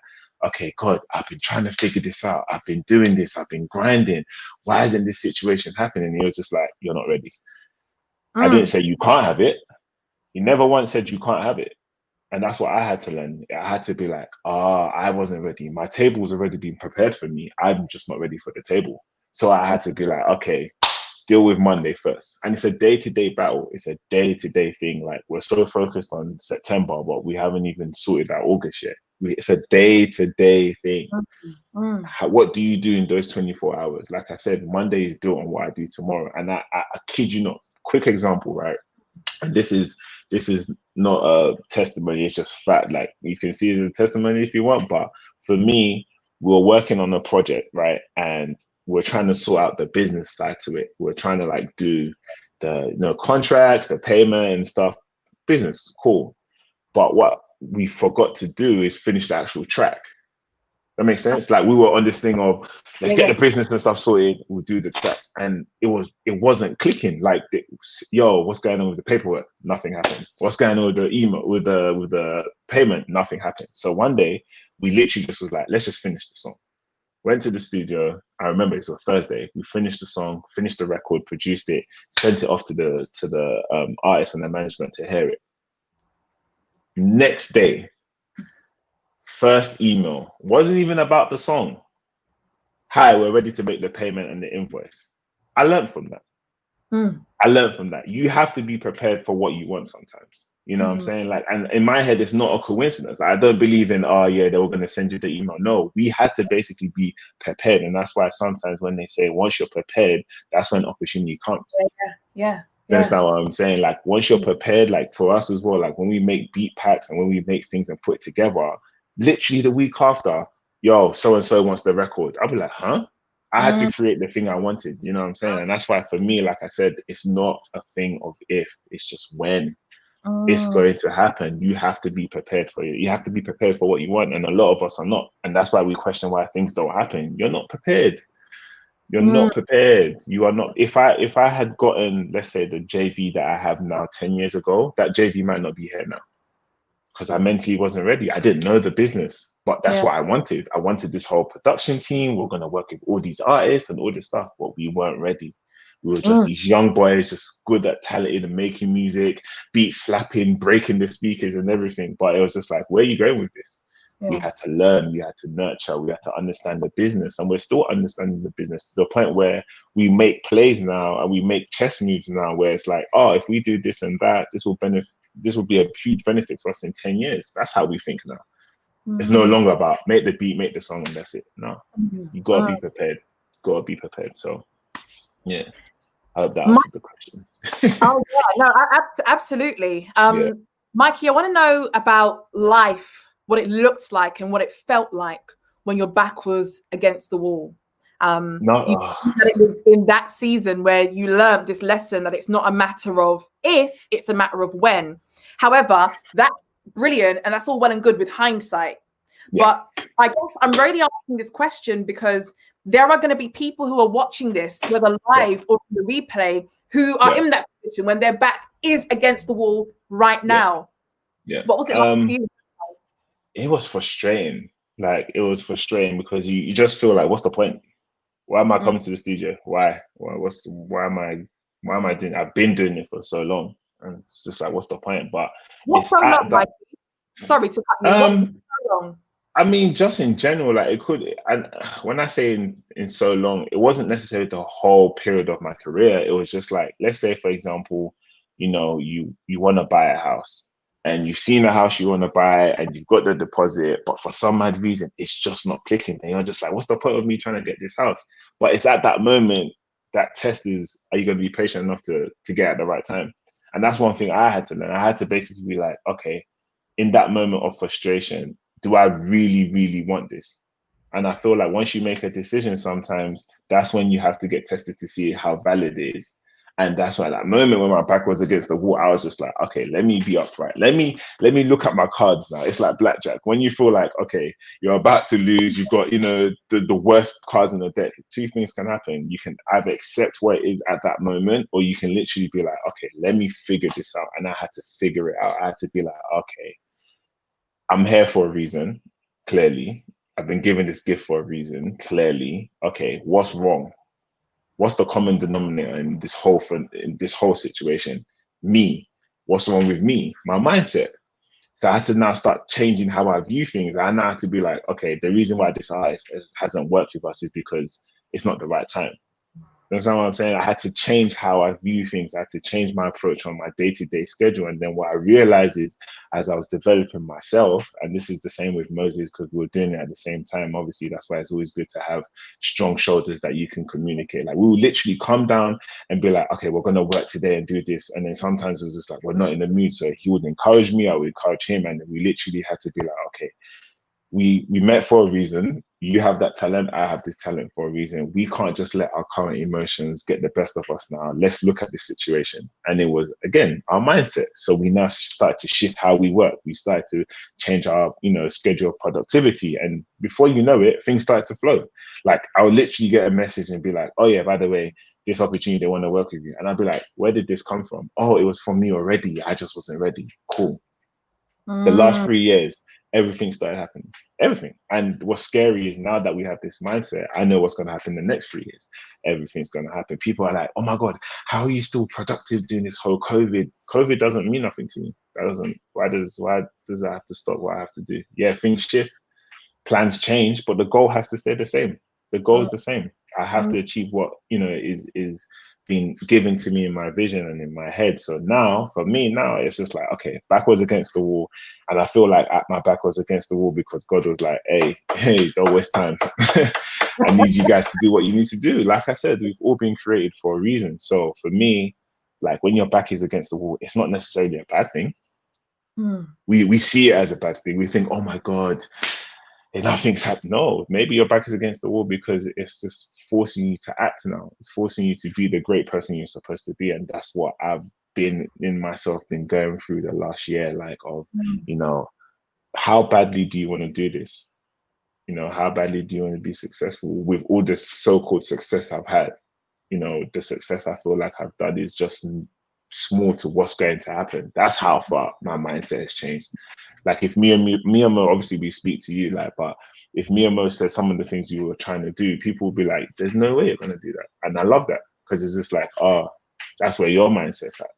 okay, God, I've been trying to figure this out. I've been doing this. I've been grinding. Why isn't this situation happening? And you're just like, you're not ready. I didn't say you can't have it. He never once said you can't have it. And that's what I had to learn. I had to be like, I wasn't ready. My table was already being prepared for me. I'm just not ready for the table. So I had to be like, okay, deal with Monday first. And it's a day-to-day battle. It's a day-to-day thing. Like, we're so focused on September, but we haven't even sorted out August yet. It's a day-to-day thing. What do you do in those 24 hours? Like I said, Monday is built on what I do tomorrow. And I kid you not, quick example, right? And this is not a testimony, it's just fact. Like, you can see it as a testimony if you want, but for me, we're working on a project, right? And we're trying to sort out the business side to it. We're trying to like do the contracts, the payment and stuff. Business, cool. But what we forgot to do is finish the actual track. That makes sense. Like, we were on this thing of, let's get the business and stuff sorted, we'll do the track. And it wasn't clicking. Like, yo, what's going on with the paperwork? Nothing happened. What's going on with the email, with the payment? Nothing happened. So one day we literally just was like, let's just finish the song. Went to the studio. I remember it was a Thursday. We finished the song, finished the record, produced it, sent it off to the artist and the management to hear it. Next day, first email, wasn't even about the song. Hi, we're ready to make the payment and the invoice. I learned from that. I learned from that. You have to be prepared for what you want sometimes. You know what I'm saying? Like, and in my head, it's not a coincidence. I don't believe in, oh yeah, they were going to send you the email. No, we had to basically be prepared. And that's why sometimes when they say, once you're prepared, that's when opportunity comes. Yeah. That's not what I'm saying. Like, once you're prepared, like for us as well, like when we make beat packs and when we make things and put it together, literally the week after, yo, so and so wants the record. I'll be like, huh? I had to Mm, create the thing I wanted. You know what I'm saying? And that's why for me, like I said, it's not a thing of if, it's just when it's mm, going to happen. You have to be prepared for it. You have to be prepared for what you want. And a lot of us are not. And that's why we question why things don't happen. You're not prepared. You're mm. not prepared. You are not. If I had gotten, let's say, the JV that I have now 10 years ago, that JV might not be here now because I mentally wasn't ready. I didn't know the business, but that's Yeah. what I wanted. I wanted this whole production team. We're going to work with all these artists and all this stuff, but we weren't ready. We were just Mm, these young boys, just good at talented and making music, beat slapping, breaking the speakers and everything. But it was just like, where are you going with this? We yeah. had to learn, we had to nurture, we had to understand the business. And we're still understanding the business to the point where we make plays now and we make chess moves now where it's like, oh, if we do this and that, this will be a huge benefit to us in 10 years. That's how we think now. It's no Mm, longer about make the beat, make the song, and that's it. No, mm, you gotta mm. be prepared. Gotta be prepared. So yeah, I hope that Mi- answered the question. oh yeah, no, absolutely. Yeah. Mikey, I want to know about life, what it looked like and what it felt like when your back was against the wall. You No. said that it was in that season where you learned this lesson that it's not a matter of if, it's a matter of when. However, that's brilliant and that's all well and good with hindsight. Yeah. But I guess I'm really asking this question because there are going to be people who are watching this, whether Yeah. live or the replay, who are Yeah. in that position when their back is against the wall right Yeah. now. Yeah. What was it like for you? It was frustrating. Like it was frustrating because you just feel like, what's the point? Why am I Mm. coming to the studio? Why am I doing? I've been doing it for so long, and it's just like, what's the point? But What's it's so long, at that. Mikey? Sorry to cut you. What's Um, so long? I mean, just in general, like it could. And when I say in so long, it wasn't necessarily the whole period of my career. It was just like, let's say, for example, you want to buy a house, and you've seen a house you want to buy, and you've got the deposit, but for some mad reason, it's just not clicking, and you're just like, what's the point of me trying to get this house? But it's at that moment that test is, are you going to be patient enough to get at the right time? And that's one thing I had to learn. I had to basically be like, okay, in that moment of frustration, do I really, really want this? And I feel like once you make a decision, sometimes that's when you have to get tested to see how valid it is. And that's why that moment when my back was against the wall, I was just like, okay, let me be upright. Let me look at my cards now. It's like blackjack. When you feel like, okay, you're about to lose, you've got, the worst cards in the deck. Two things can happen. You can either accept what it is at that moment, or you can literally be like, okay, let me figure this out. And I had to figure it out. I had to be like, okay, I'm here for a reason, clearly. I've been given this gift for a reason, clearly. Okay, what's wrong? What's the common denominator in this whole situation? Me. What's wrong with me? My mindset. So I had to now start changing how I view things. I now had to be like, okay, the reason why this artist hasn't worked with us is because it's not the right time. That's not what I'm saying. I had to change how I view things. I had to change my approach on my day-to-day schedule. And then what I realized is, as I was developing myself, and this is the same with Moses because we were doing it at the same time. Obviously, that's why it's always good to have strong shoulders that you can communicate. Like we would literally come down and be like, okay, we're gonna work today and do this. And then sometimes it was just like we're not in the mood. So he would encourage me, I would encourage him, and we literally had to be like, okay, we met for a reason. You have that talent, I have this talent for a reason. We can't just let our current emotions get the best of us now. Let's look at this situation. And it was again our mindset. So we now start to shift how we work. We start to change our, schedule of productivity. And before you know it, things start to flow. Like I'll literally get a message and be like, oh yeah, by the way, this opportunity, they want to work with you. And I'll be like, where did this come from? Oh, it was from me already. I just wasn't ready. Cool. The last Mm, 3 years, everything started happening. Everything. And what's scary is now that we have this mindset, I know what's going to happen in the next 3 years. Everything's going to happen. People are like, oh my God, how are you still productive during this whole COVID? COVID doesn't mean nothing to me. Why does that have to stop what I have to do? Yeah, things shift, plans change, but the goal has to stay the same. The goal mm, is the same. I have mm, to achieve what, is being given to me in my vision and in my head. So now, for me, now it's just like, okay, back was against the wall. And I feel like my back was against the wall because God was like, hey, don't waste time. I need you guys to do what you need to do. Like I said, we've all been created for a reason. So for me, like when your back is against the wall, it's not necessarily a bad thing. mm. We see it as a bad thing. We think, oh my God, nothing's happened. No, maybe your back is against the wall because it's just forcing you to act now. It's forcing you to be the great person you're supposed to be. And that's what I've been been going through the last year, like of, you know, how badly do you want to do this? You know, how badly do you want to be successful with all the so-called success I've had? You know, the success I feel like I've done is just small to what's going to happen. That's how far my mindset has changed. Like if me and Mo, obviously we speak to you, like, but if me and Mo said some of the things we were trying to do, people would be like, there's no way you're gonna do that. And I love that because it's just like, oh, that's where your mindset's at.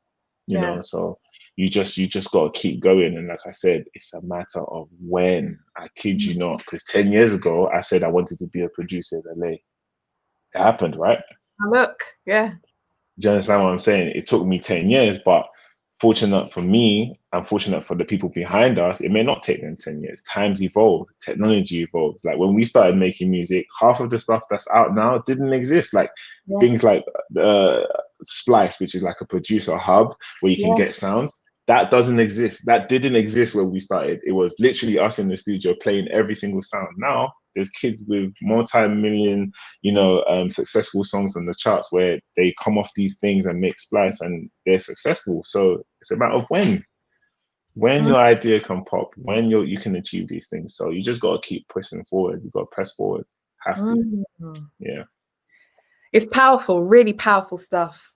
You know, so you just gotta keep going. And like I said, it's a matter of when. I kid you not, because 10 years ago I said I wanted to be a producer in LA. It happened, right? Look, yeah. Do you understand what I'm saying? It took me 10 years, but fortunate for me and fortunate for the people behind us, it may not take them 10 years. Times evolve, technology evolves. Like when we started making music, half of the stuff that's out now didn't exist. Like things like Splice, which is like a producer hub where you can get sounds. That doesn't exist. That didn't exist when we started. It was literally us in the studio playing every single sound. Now there's kids with multi-million, you know, successful songs on the charts where they come off these things and make splice and they're successful. So it's a matter of when your idea can pop, when you can achieve these things. So you just got to keep pushing forward. You got to press forward. Have to. Yeah. It's powerful, really powerful stuff.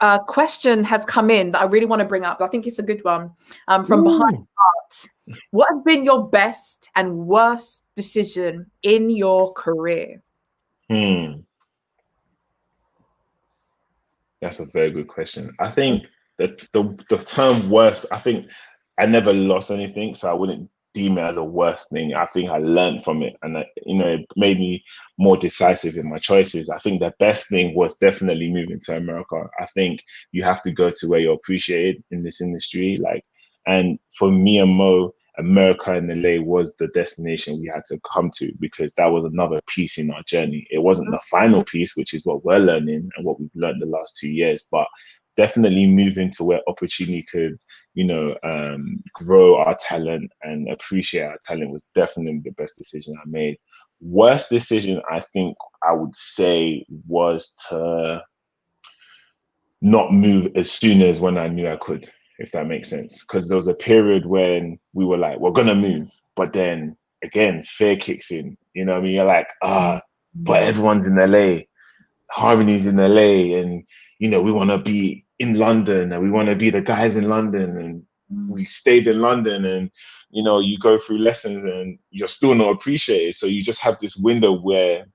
A question has come in that I really want to bring up. I think it's a good one. From Behind Art. What has been your best and worst decision in your career? That's a very good question. I think the term worst, I think I never lost anything, so I wouldn't deem it as a worst thing. I think I learned from it, and you know, it made me more decisive in my choices. I think the best thing was definitely moving to America. I think you have to go to where you're appreciated in this industry. Like, and for me and Mo, America and LA was the destination we had to come to because that was another piece in our journey. It wasn't the final piece, which is what we're learning and what we've learned the last 2 years, but definitely moving to where opportunity could, you know, grow our talent and appreciate our talent was definitely the best decision I made. Worst decision, I think I would say, was to not move as soon as when I knew I could, if that makes sense. Because there was a period when we were like, we're gonna move, but then again, fear kicks in. You know what I mean? You're like, but everyone's in LA, Harmony's in LA, and you know, we want to be in London and we want to be the guys in London, and we stayed in London, and you know, you go through lessons and you're still not appreciated. So you just have this window where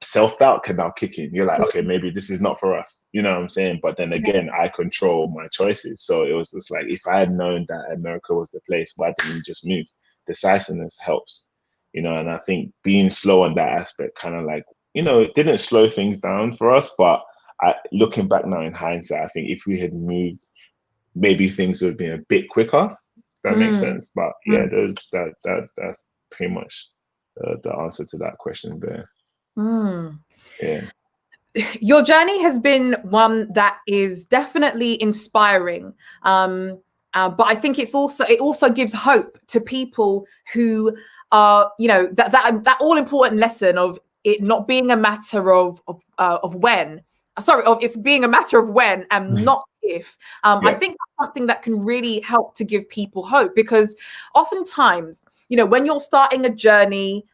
self-doubt can now kick in. You're like, okay, maybe this is not for us. You know what I'm saying? But then again, I control my choices. So it was just like, if I had known that America was the place, why didn't we just move? Decisiveness helps, you know, and I think being slow on that aspect kind of like, you know, it didn't slow things down for us, but looking back now in hindsight, I think if we had moved, maybe things would have been a bit quicker. If that makes sense. But yeah, that's pretty much the answer to that question there. Yeah. Your journey has been one that is definitely inspiring, but I think it also gives hope to people who are, you know, that all important lesson of it not being a matter of when. Sorry, of it's being a matter of when and not if. I think that's something that can really help to give people hope, because oftentimes, you know, when you're starting a journey,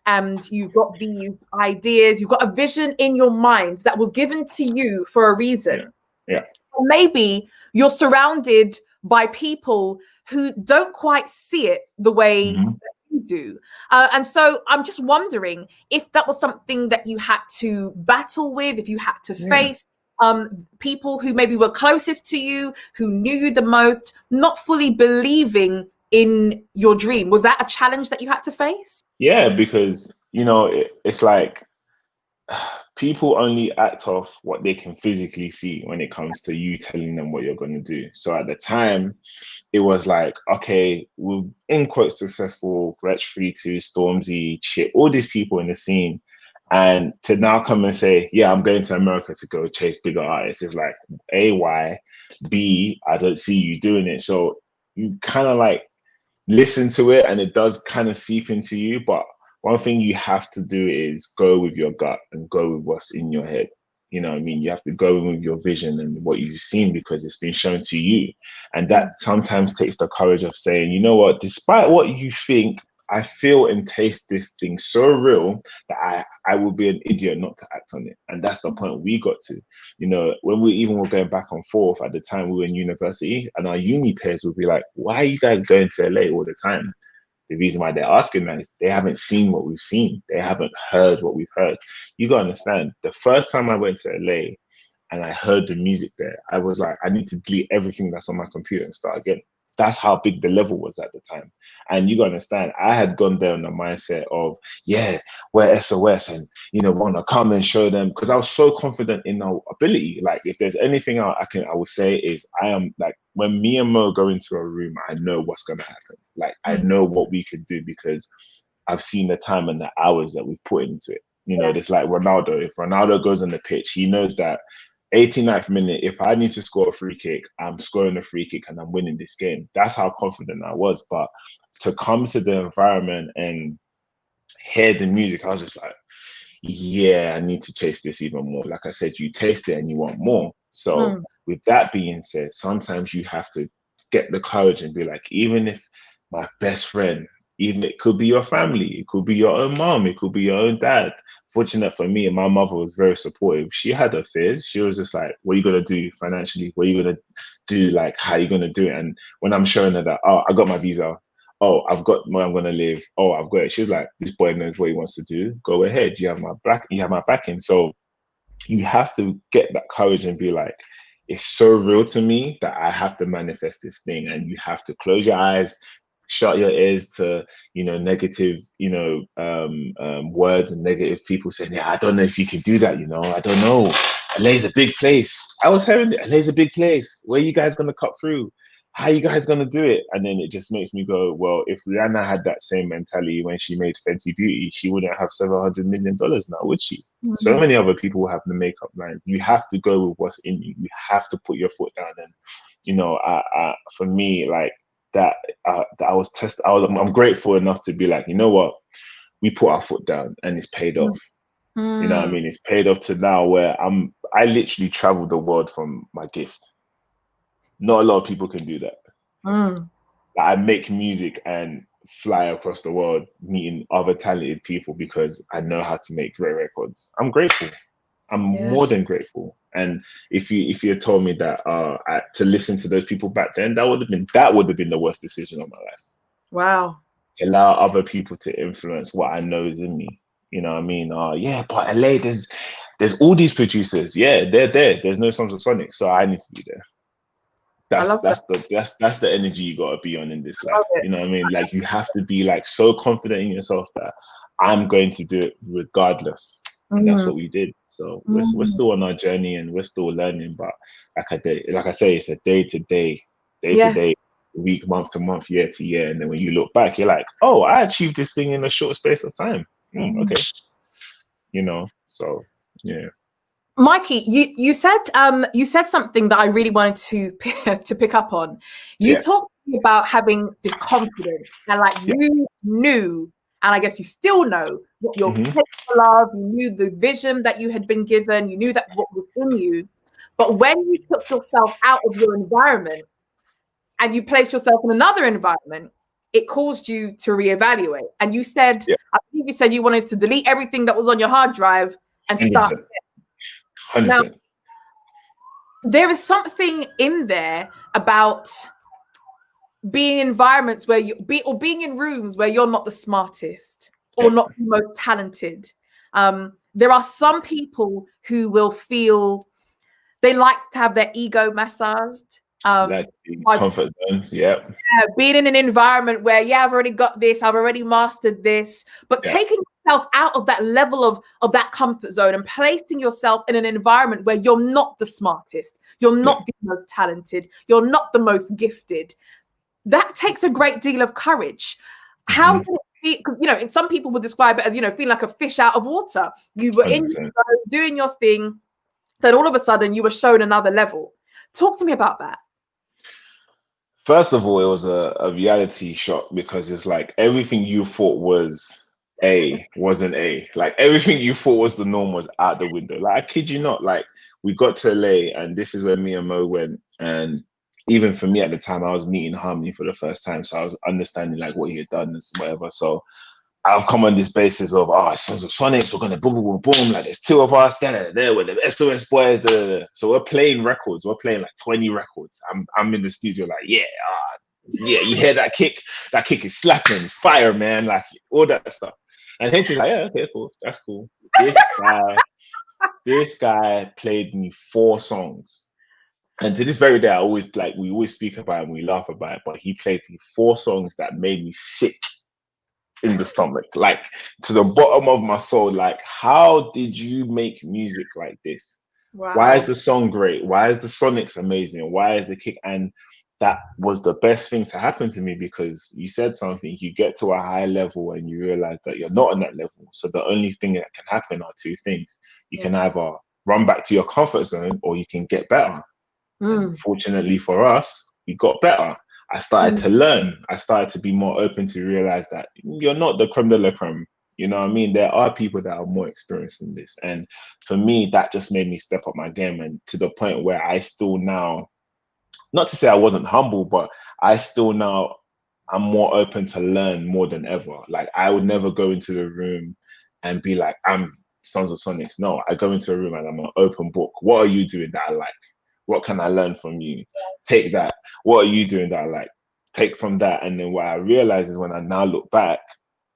and you've got these ideas, you've got a vision in your mind that was given to you for a reason. Or maybe you're surrounded by people who don't quite see it the way that you do. And so I'm just wondering if that was something that you had to battle with, if you had to face people who maybe were closest to you, who knew you the most, not fully believing in your dream. Was that a challenge that you had to face? Yeah, because, you know, it's like people only act off what they can physically see when it comes to you telling them what you're going to do. So at the time, it was like, okay, we're in quote successful, Wretch 3-2, Stormzy, Chip, all these people in the scene. And to now come and say, yeah, I'm going to America to go chase bigger artists is like, A, why? B, I don't see you doing it. So you kind of like, listen to it and it does kind of seep into you. But one thing you have to do is go with your gut and go with what's in your head. You know what I mean? You have to go with your vision and what you've seen because it's been shown to you. And that sometimes takes the courage of saying, you know what, despite what you think, I feel and taste this thing so real that I would be an idiot not to act on it. And that's the point we got to. You know, when we even were going back and forth at the time we were in university, and our uni peers would be like, why are you guys going to LA all the time? The reason why they're asking that is they haven't seen what we've seen. They haven't heard what we've heard. You gotta understand, the first time I went to LA and I heard the music there, I was like, I need to delete everything that's on my computer and start again. That's how big the level was at the time. And you gotta understand, I had gone there in the mindset of, yeah, we're SOS and, you know, want to come and show them, because I was so confident in our ability. Like, if there's anything I would say is, I am like, when me and Mo go into a room, I know what's gonna happen. Like, I know what we could do because I've seen the time and the hours that we've put into it. You know, it's like Ronaldo. If Ronaldo goes on the pitch, he knows that 89th minute, if I need to score a free kick, I'm scoring a free kick and I'm winning this game. That's how confident I was. But to come to the environment and hear the music, I was just like, yeah, I need to chase this even more. Like I said, you taste it and you want more. So with that being said, sometimes you have to get the courage and be like, even if my best friend, even it could be your family, it could be your own mom, it could be your own dad. Fortunate for me, my mother was very supportive. She had her fears. She was just like, what are you going to do financially? What are you going to do? Like, how are you going to do it? And when I'm showing her that, oh, I got my visa. Oh, I've got where I'm going to live. Oh, I've got it. She's like, this boy knows what he wants to do. Go ahead. You have my back. You have my backing. So you have to get that courage and be like, it's so real to me that I have to manifest this thing. And you have to close your eyes, shut your ears to, you know, negative, you know, words and negative people saying, yeah, I don't know if you can do that, you know, I don't know. LA's a big place. I was hearing it, LA's a big place. Where are you guys gonna cut through? How are you guys gonna do it? And then it just makes me go, well, if Rihanna had that same mentality when she made Fenty Beauty, she wouldn't have $700 million now, would she? So many other people have the makeup line. You have to go with what's in you. You have to put your foot down. And, you know, for me, like, that I was tested. I'm grateful enough to be like, you know what, we put our foot down and it's paid off. You know what I mean? It's paid off to now where I literally traveled the world from my gift. Not a lot of people can do that. Like, I make music and fly across the world meeting other talented people because I know how to make great records. I'm grateful. I'm more than grateful. And if you had told me that to listen to those people back then, that would have been the worst decision of my life. Wow. Allow other people to influence what I know is in me. You know what I mean? Yeah, but LA, there's all these producers. Yeah, they're there. There's no Sons of Sonic, so I need to be there. That's the energy you gotta be on in this life. You know what I mean? Like, you have to be like so confident in yourself that I'm going to do it regardless. And that's what we did. So we're still on our journey and we're still learning. But like I say, it's a day to day, week, month to month, year to year. And then when you look back, you're like, oh, I achieved this thing in a short space of time. Okay. You know, so yeah. Mikey, you said something that I really wanted to pick up on. You talked about having this confidence and like you knew, and I guess you still know what you're capable of. You knew the vision that you had been given. You knew that what was in you. But when you took yourself out of your environment and you placed yourself in another environment, it caused you to reevaluate. And you said, I believe you said you wanted to delete everything that was on your hard drive and start. 100%. Now, there is something in there about being in environments where being in rooms where you're not the smartest or not the most talented. There are some people who will feel they like to have their ego massaged. Comfort zones, being in an environment where, I've already got this, I've already mastered this, but taking yourself out of that level of that comfort zone and placing yourself in an environment where you're not the smartest, you're not the most talented, you're not the most gifted. That takes a great deal of courage. How can it be? You know, some people would describe it as, feeling like a fish out of water. You were 100%. In your zone, doing your thing, then all of a sudden you were shown another level. Talk to me about that. First of all, it was a reality shock because it's like everything you thought was A wasn't A. Like everything you thought was the norm was out the window. Like I kid you not, like we got to LA and this is where me and Mo went. And even for me at the time, I was meeting Harmony for the first time. So I was understanding like what he had done and whatever. So I've come on this basis of Sons of Sonics, we're gonna boom boom boom boom, like there's two of us, there with the SOS boys, so we're playing records, we're playing like 20 records. I'm in the studio like, yeah, you hear that kick is slapping, it's fire, man, like all that stuff. And Hinch is like, yeah, okay, cool, that's cool. This guy played me 4 songs. And to this very day, we always speak about it and we laugh about it, but he played me 4 songs that made me sick in the stomach, like to the bottom of my soul. Like, how did you make music like this? Wow. Why is the song great? Why is the Sonics amazing? Why is the kick? And that was the best thing to happen to me, because you said something, you get to a high level and you realize that you're not on that level. So the only thing that can happen are 2 things. You can either run back to your comfort zone or you can get better. And fortunately for us, we got better. I started to learn. I started to be more open to realize that you're not the creme de la creme. You know what I mean? There are people that are more experienced in this. And for me, that just made me step up my game, and to the point where I still now, not to say I wasn't humble, but I still now, I'm more open to learn more than ever. Like I would never go into the room and be like, I'm Sons of Sonics. No, I go into a room and I'm an open book. What are you doing that I like? What can I learn from you? Take that. What are you doing that I like? Take from that. And then what I realize is when I now look back,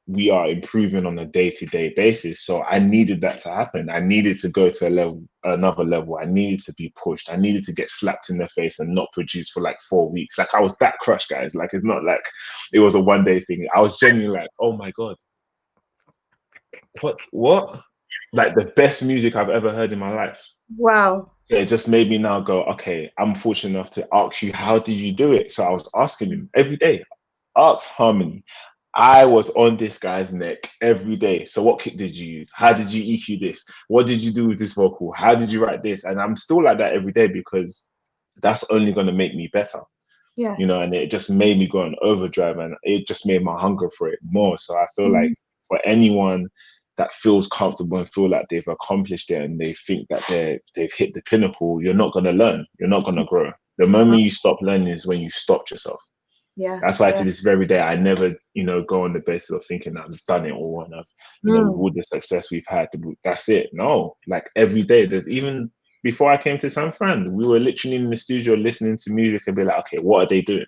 we are improving on a day-to-day basis. So I needed that to happen. I needed to go to another level. I needed to be pushed. I needed to get slapped in the face and not produce for like 4 weeks. Like I was that crushed, guys. Like it's not like it was a one-day thing. I was genuinely like, oh my God. What? Like the best music I've ever heard in my life. Wow. So it just made me now go, okay, I'm fortunate enough to ask you, how did you do it? So I was asking him every day, ask Harmony. I was on this guy's neck every day. So what kick did you use? How did you EQ this? What did you do with this vocal? How did you write this? And I'm still like that every day, because that's only going to make me better. Yeah. You know, and it just made me go on overdrive, and it just made my hunger for it more. So I feel like for anyone that feels comfortable and feel like they've accomplished it and they think that they've hit the pinnacle, you're not going to learn. You're not going to grow. The moment you stop learning is when you stopped yourself. Yeah. That's why to this very day, I never, go on the basis of thinking that I've done it all and I've, with all the success we've had, that's it. No, like every day, that even before I came to San Fran, we were literally in the studio listening to music and be like, okay, what are they doing?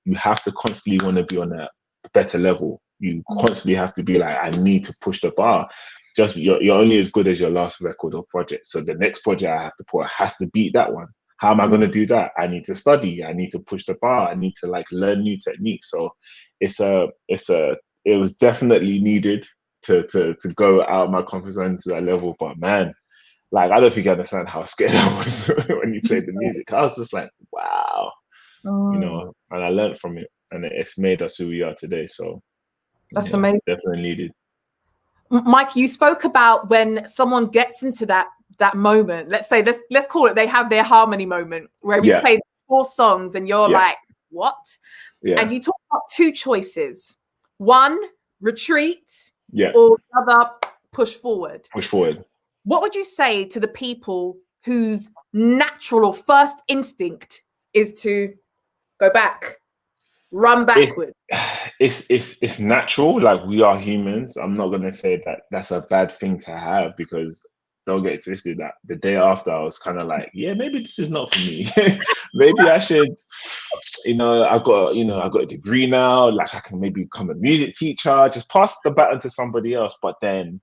You have to constantly want to be on a better level. You constantly have to be like, I need to push the bar. Just you're only as good as your last record or project. So the next project I have to put has to beat that one. How am I going to do that? I need to study. I need to push the bar. I need to like learn new techniques. So it was definitely needed to go out of my comfort zone to that level. But man, like I don't think you understand how scared I was when you played the music. I was just like, wow, and I learned from it, and it's made us who we are today. So that's amazing. Definitely needed. Mike, you spoke about when someone gets into that moment. Let's say let's call it, they have their Harmony moment where he's played 4 songs and you're like, what? Yeah. And you talk about 2 choices. One, retreat, or the other, push forward. Push forward. What would you say to the people whose natural or first instinct is to go back, run backwards? It's natural. Like we are humans. I'm not gonna say that that's a bad thing to have, because don't get twisted. That the day after, I was kind of like, yeah, maybe this is not for me. Maybe I should, I got a degree now. Like I can maybe become a music teacher. Just pass the baton to somebody else. But then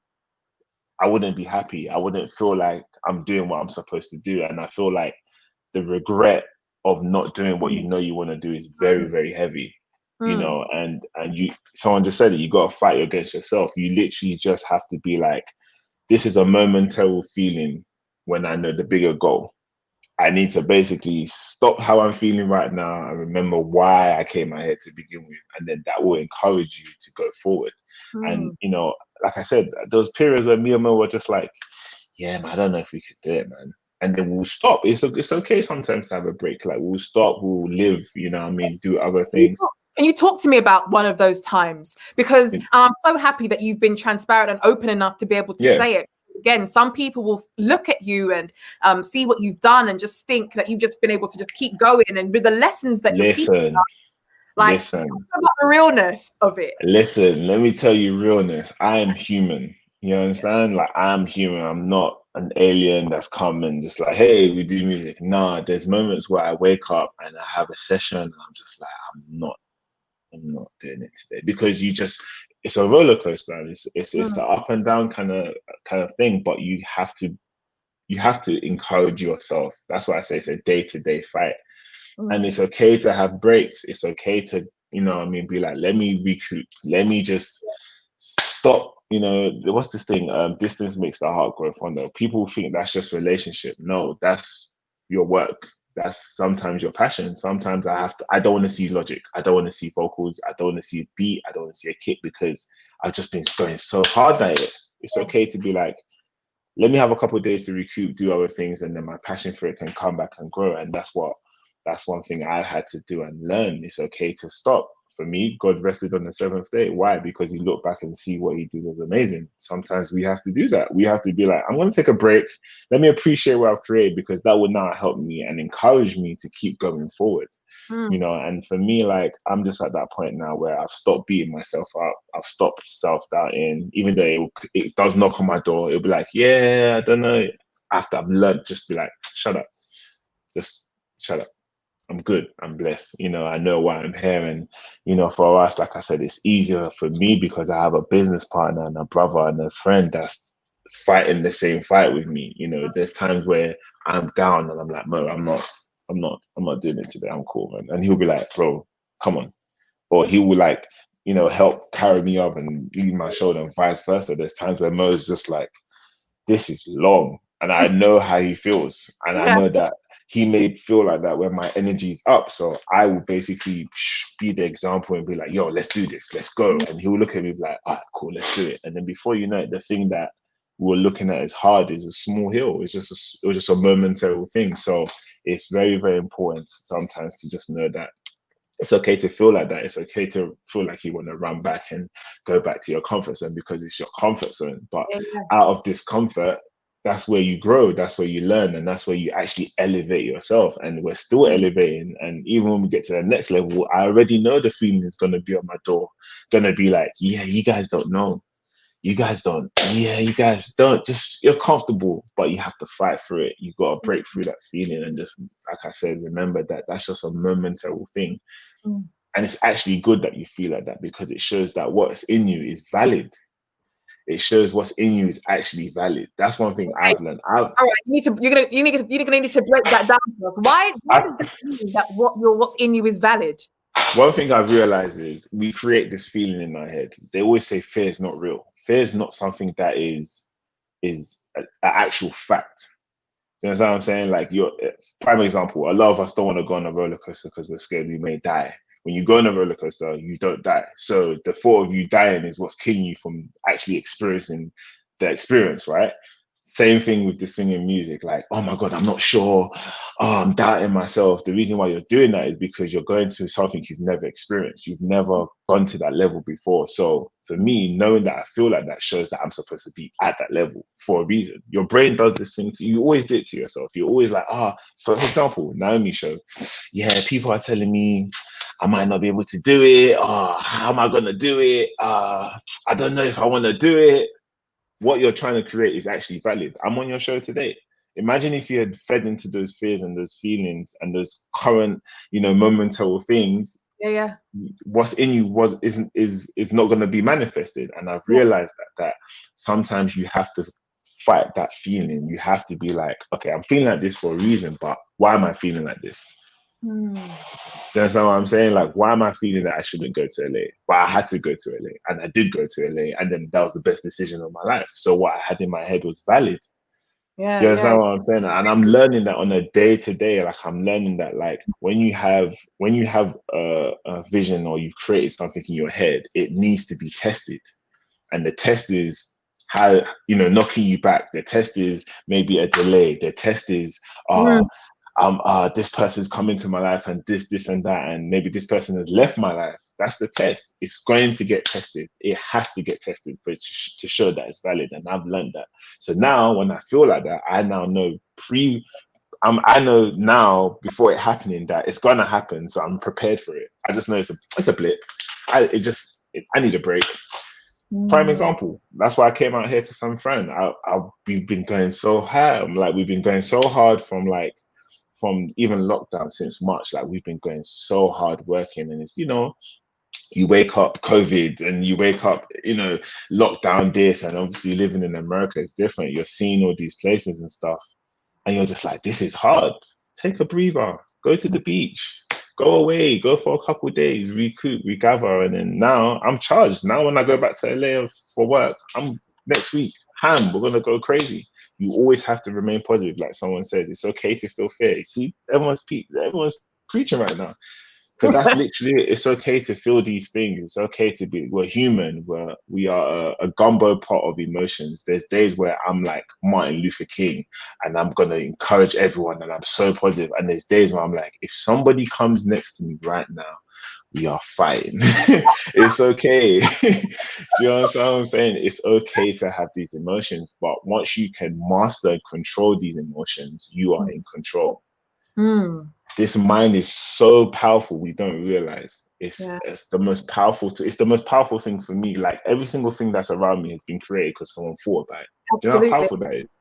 I wouldn't be happy. I wouldn't feel like I'm doing what I'm supposed to do. And I feel like the regret of not doing what you want to do is very, very heavy. And someone just said it, you got to fight against yourself. You literally just have to be like, this is a momentary feeling. When I know the bigger goal, I need to basically stop how I'm feeling right now and remember why I came out here to begin with. And then that will encourage you to go forward. And, like I said, those periods where me and Mo were just like, yeah, man, I don't know if we could do it, man. and then we'll stop. It's okay sometimes to have a break. Like we'll stop, we'll live, you know what I mean, do other things. Can you talk to me about one of those times? Because I'm so happy that you've been transparent and open enough to be able to Yeah. say it. Again, some people will look at you and see what you've done and just think that you've just been able to just keep going, and with the lessons that you're teaching us, like, talk about the realness of it. Listen, let me tell you realness. I am human. You understand? Like I'm human. I'm not an alien that's come and just like, hey, we do music. Nah, there's moments where I wake up and I have a session and I'm just like, I'm not doing it today, because it's a roller coaster. And it's the up and down kind of thing. But you have to encourage yourself. That's why I say it's a day-to-day fight. And it's okay to have breaks. It's okay to, you know what I mean, be like, let me recoup. Let me just stop. You know, what's this thing? Distance makes the heart grow fonder. People think that's just relationship. No, that's your work. That's sometimes your passion. Sometimes I don't want to see logic. I don't want to see vocals. I don't want to see a beat. I don't want to see a kick, because I've just been going so hard at it. It's okay to be like, let me have a couple of days to recoup, do other things, and then my passion for it can come back and grow. And that's one thing I had to do and learn. It's okay to stop. For me, God rested on the seventh day. Why? Because he looked back and see what he did was amazing. Sometimes we have to do that. We have to be like, I'm going to take a break. Let me appreciate what I've created, because that would now help me and encourage me to keep going forward. You know, and for me, like, I'm just at that point now where I've stopped beating myself up. I've stopped self-doubting, even though it does knock on my door. It'll be like, yeah, I don't know. After I've learned, just be like, shut up. Just shut up. I'm good. I'm blessed. You know, I know why I'm here. And, you know, for us, like I said, it's easier for me because I have a business partner and a brother and a friend that's fighting the same fight with me. You know, there's times where I'm down and I'm like, Mo, I'm not doing it today. I'm cool, man. And he'll be like, bro, come on. Or he will, like, you know, help carry me up and lean my shoulder, and vice versa. There's times where Mo's just like, this is long. And I know how he feels. And I know that he may feel like that when my energy is up. So I will basically be the example and be like, yo, let's do this. Let's go. And he'll look at me like, all right, cool, let's do it. And then before you know it, the thing that we're looking at as hard is a small hill. It was just a momentary thing. So it's very, very important sometimes to just know that it's okay to feel like that. It's okay to feel like you want to run back and go back to your comfort zone, because it's your comfort zone. But out of discomfort, that's where you grow, that's where you learn, and that's where you actually elevate yourself. And we're still elevating. And even when we get to the next level, I already know the feeling is going to be on my door, going to be like, yeah, you guys don't know. You guys don't. Yeah, you guys don't. Just, you're comfortable, but you have to fight through it. You've got to break through that feeling. And just, like I said, remember that that's just a momentary thing. And it's actually good that you feel like that, because it shows that what's in you is valid. It shows what's in you is actually valid. That's one thing I've learned. All right, you're gonna need to break that down for us. Why does that mean that what's in you is valid? One thing I've realized is we create this feeling in our head. They always say fear is not real. Fear is not something that is an actual fact. You know what I'm saying? Like, your prime example, a lot of us don't want to go on a roller coaster because we're scared we may die. When you go on a roller coaster, you don't die. So the thought of you dying is what's killing you from actually experiencing the experience, right? Same thing with this thing in music. Like, oh my God, I'm not sure. Oh, I'm doubting myself. The reason why you're doing that is because you're going through something you've never experienced. You've never gone to that level before. So for me, knowing that I feel like that shows that I'm supposed to be at that level for a reason. Your brain does this thing you always do it to yourself. You're always like, for example, Naomi show. Yeah, people are telling me I might not be able to do it. How am I going to do it? I don't know if I want to do it. What you're trying to create is actually valid. I'm on your show today. Imagine if you had fed into those fears and those feelings and those current, momentary things. Yeah. What's in you is not going to be manifested. And I've realized that sometimes you have to fight that feeling. You have to be like, okay, I'm feeling like this for a reason, but why am I feeling like this? Do you understand what I'm saying? Like, why am I feeling that I shouldn't go to LA? But I had to go to LA, and I did go to LA, and then that was the best decision of my life. So what I had in my head was valid. Do you understand what I'm saying? And I'm learning that on a day-to-day. Like, I'm learning that, like, when you have a vision or you've created something in your head, it needs to be tested. And the test is, how, knocking you back. The test is maybe a delay. The test is Mm. this person's come into my life and this and that, and maybe this person has left my life. That's the test. It's going to get tested. It has to get tested for it to show that it's valid. And I've learned that. So now when I feel like that, I now know I know now before it happening that it's gonna happen. So I'm prepared for it. I just know it's a blip. I need a break. Prime Mm. example. That's why I came out here to San Fran. We've been going so hard. We've been going so hard from even lockdown since March. Like we've been going so hard working, and it's you wake up COVID and you wake up lockdown this, and obviously living in America is different. You're seeing all these places and stuff, and you're just like, this is hard. Take a breather. Go to the beach. Go away. Go for a couple of days. Recoup, regather, and then now I'm charged. Now when I go back to LA for work, I'm next week. We're gonna go crazy. You always have to remain positive, like someone says. It's okay to feel fear. See, everyone's preaching right now. Because that's literally it. It's okay to feel these things. It's okay to be. We're human. We are a gumbo pot of emotions. There's days where I'm like Martin Luther King, and I'm gonna encourage everyone, and I'm so positive. And there's days where I'm like, if somebody comes next to me right now, we are fighting. It's okay. Do you understand what I'm saying? It's okay to have these emotions, but once you can master and control these emotions, you are in control. Mm. This mind is so powerful, we don't realize. Yeah. It's the most powerful. It's the most powerful thing for me. Like every single thing that's around me has been created because someone thought about it. Do you know how Absolutely. powerful that is?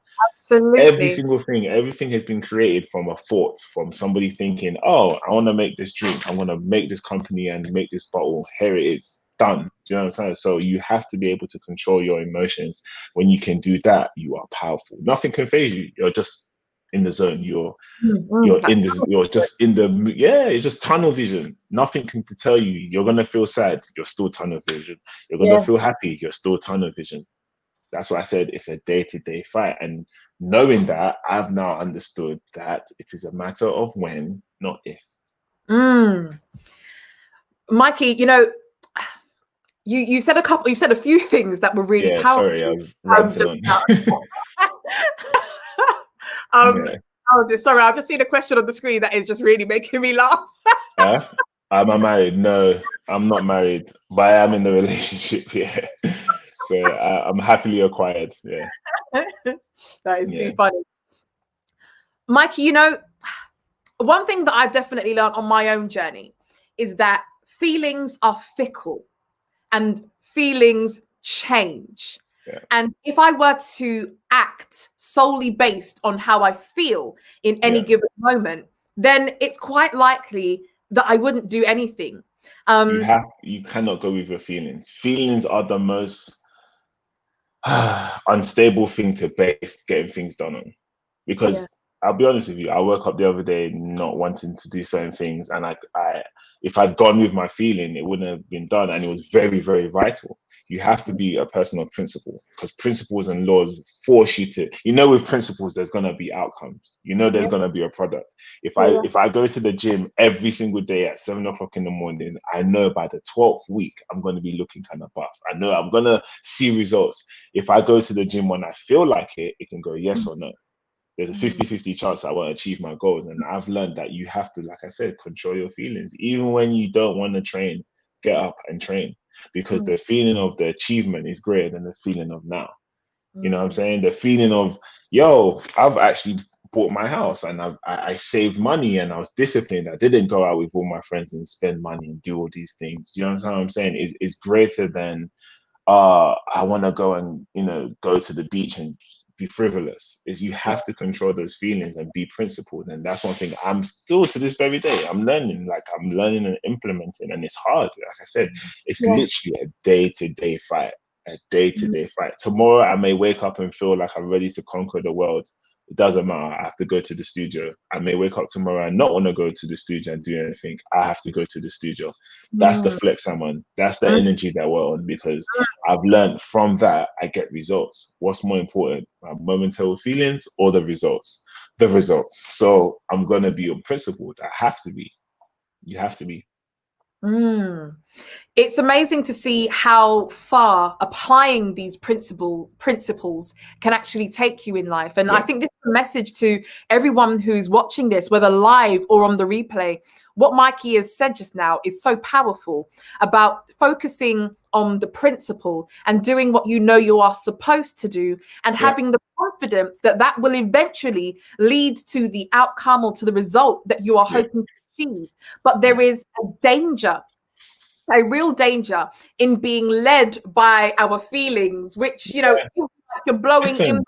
Every Absolutely. single thing, everything has been created from a thought, from somebody thinking, oh, I want to make this drink. I want to make this company and make this bottle. Here it is, done. Do you know what I'm saying? So you have to be able to control your emotions. When you can do that, you are powerful. Nothing can phase you. You're just in the zone. You're just in the, it's just tunnel vision. Nothing can tell you you're gonna feel sad, you're still tunnel vision. You're gonna Yeah. feel happy, you're still tunnel vision. That's why I said it's a day-to-day fight. And knowing that, I've now understood that it is a matter of when, not if. Mm. Mikey, you said a few things that were really Yeah, powerful. sorry, I was ranting Just on. um, Yeah. sorry, I've just seen a question on the screen that is just really making me laugh. Am I married? No, I'm not married, but I am in the relationship. Yeah. So I'm happily acquired. Yeah. That is Yeah. too funny. Mikey, one thing that I've definitely learned on my own journey is that feelings are fickle and feelings change. Yeah. And if I were to act solely based on how I feel in any given moment, then it's quite likely that I wouldn't do anything. You cannot go with your feelings. Feelings are the most unstable thing to base getting things done on. Because I'll be honest with you, I woke up the other day not wanting to do certain things, and I if I'd gone with my feeling, it wouldn't have been done, and it was very, very vital. You have to be a person of principle, because principles and laws force you to. With principles, there's gonna be outcomes. There's gonna be a product. If I go to the gym every single day at 7 o'clock in the morning, I know by the 12th week I'm gonna be looking kind of buff. I know I'm gonna see results. If I go to the gym when I feel like it can go yes or no. There's a 50-50 chance I won't achieve my goals. And I've learned that you have to, like I said, control your feelings. Even when you don't want to train, get up and train, because the feeling of the achievement is greater than the feeling of now. You know what I'm saying? The feeling of, yo, I've actually bought my house, and I saved money, and I was disciplined. I didn't go out with all my friends and spend money and do all these things. You know what I'm saying? Is greater than I want to go and go to the beach and be frivolous. Is you have to control those feelings and be principled. And that's one thing I'm still to this very day. I'm learning and implementing, and it's hard. Like I said, it's literally a day-to-day fight. A day-to-day fight. Tomorrow I may wake up and feel like I'm ready to conquer the world. It doesn't matter. I have to go to the studio. I may wake up tomorrow and not want to go to the studio and do anything. I have to go to the studio. That's the flex I'm on. That's the energy that we're on, because I've learned from that I get results. What's more important, my momentary feelings or the results? The results. So I'm gonna be unprincipled. I have to be. You have to be. Mm. It's amazing to see how far applying these principles can actually take you in life. And I think this is a message to everyone who's watching this, whether live or on the replay. What Mikey has said just now is so powerful about focusing on the principle and doing what you know you are supposed to do, and having the confidence that that will eventually lead to the outcome or to the result that you are hoping to achieve. But there is a danger, a real danger, in being led by our feelings, which, you know, you're blowing in.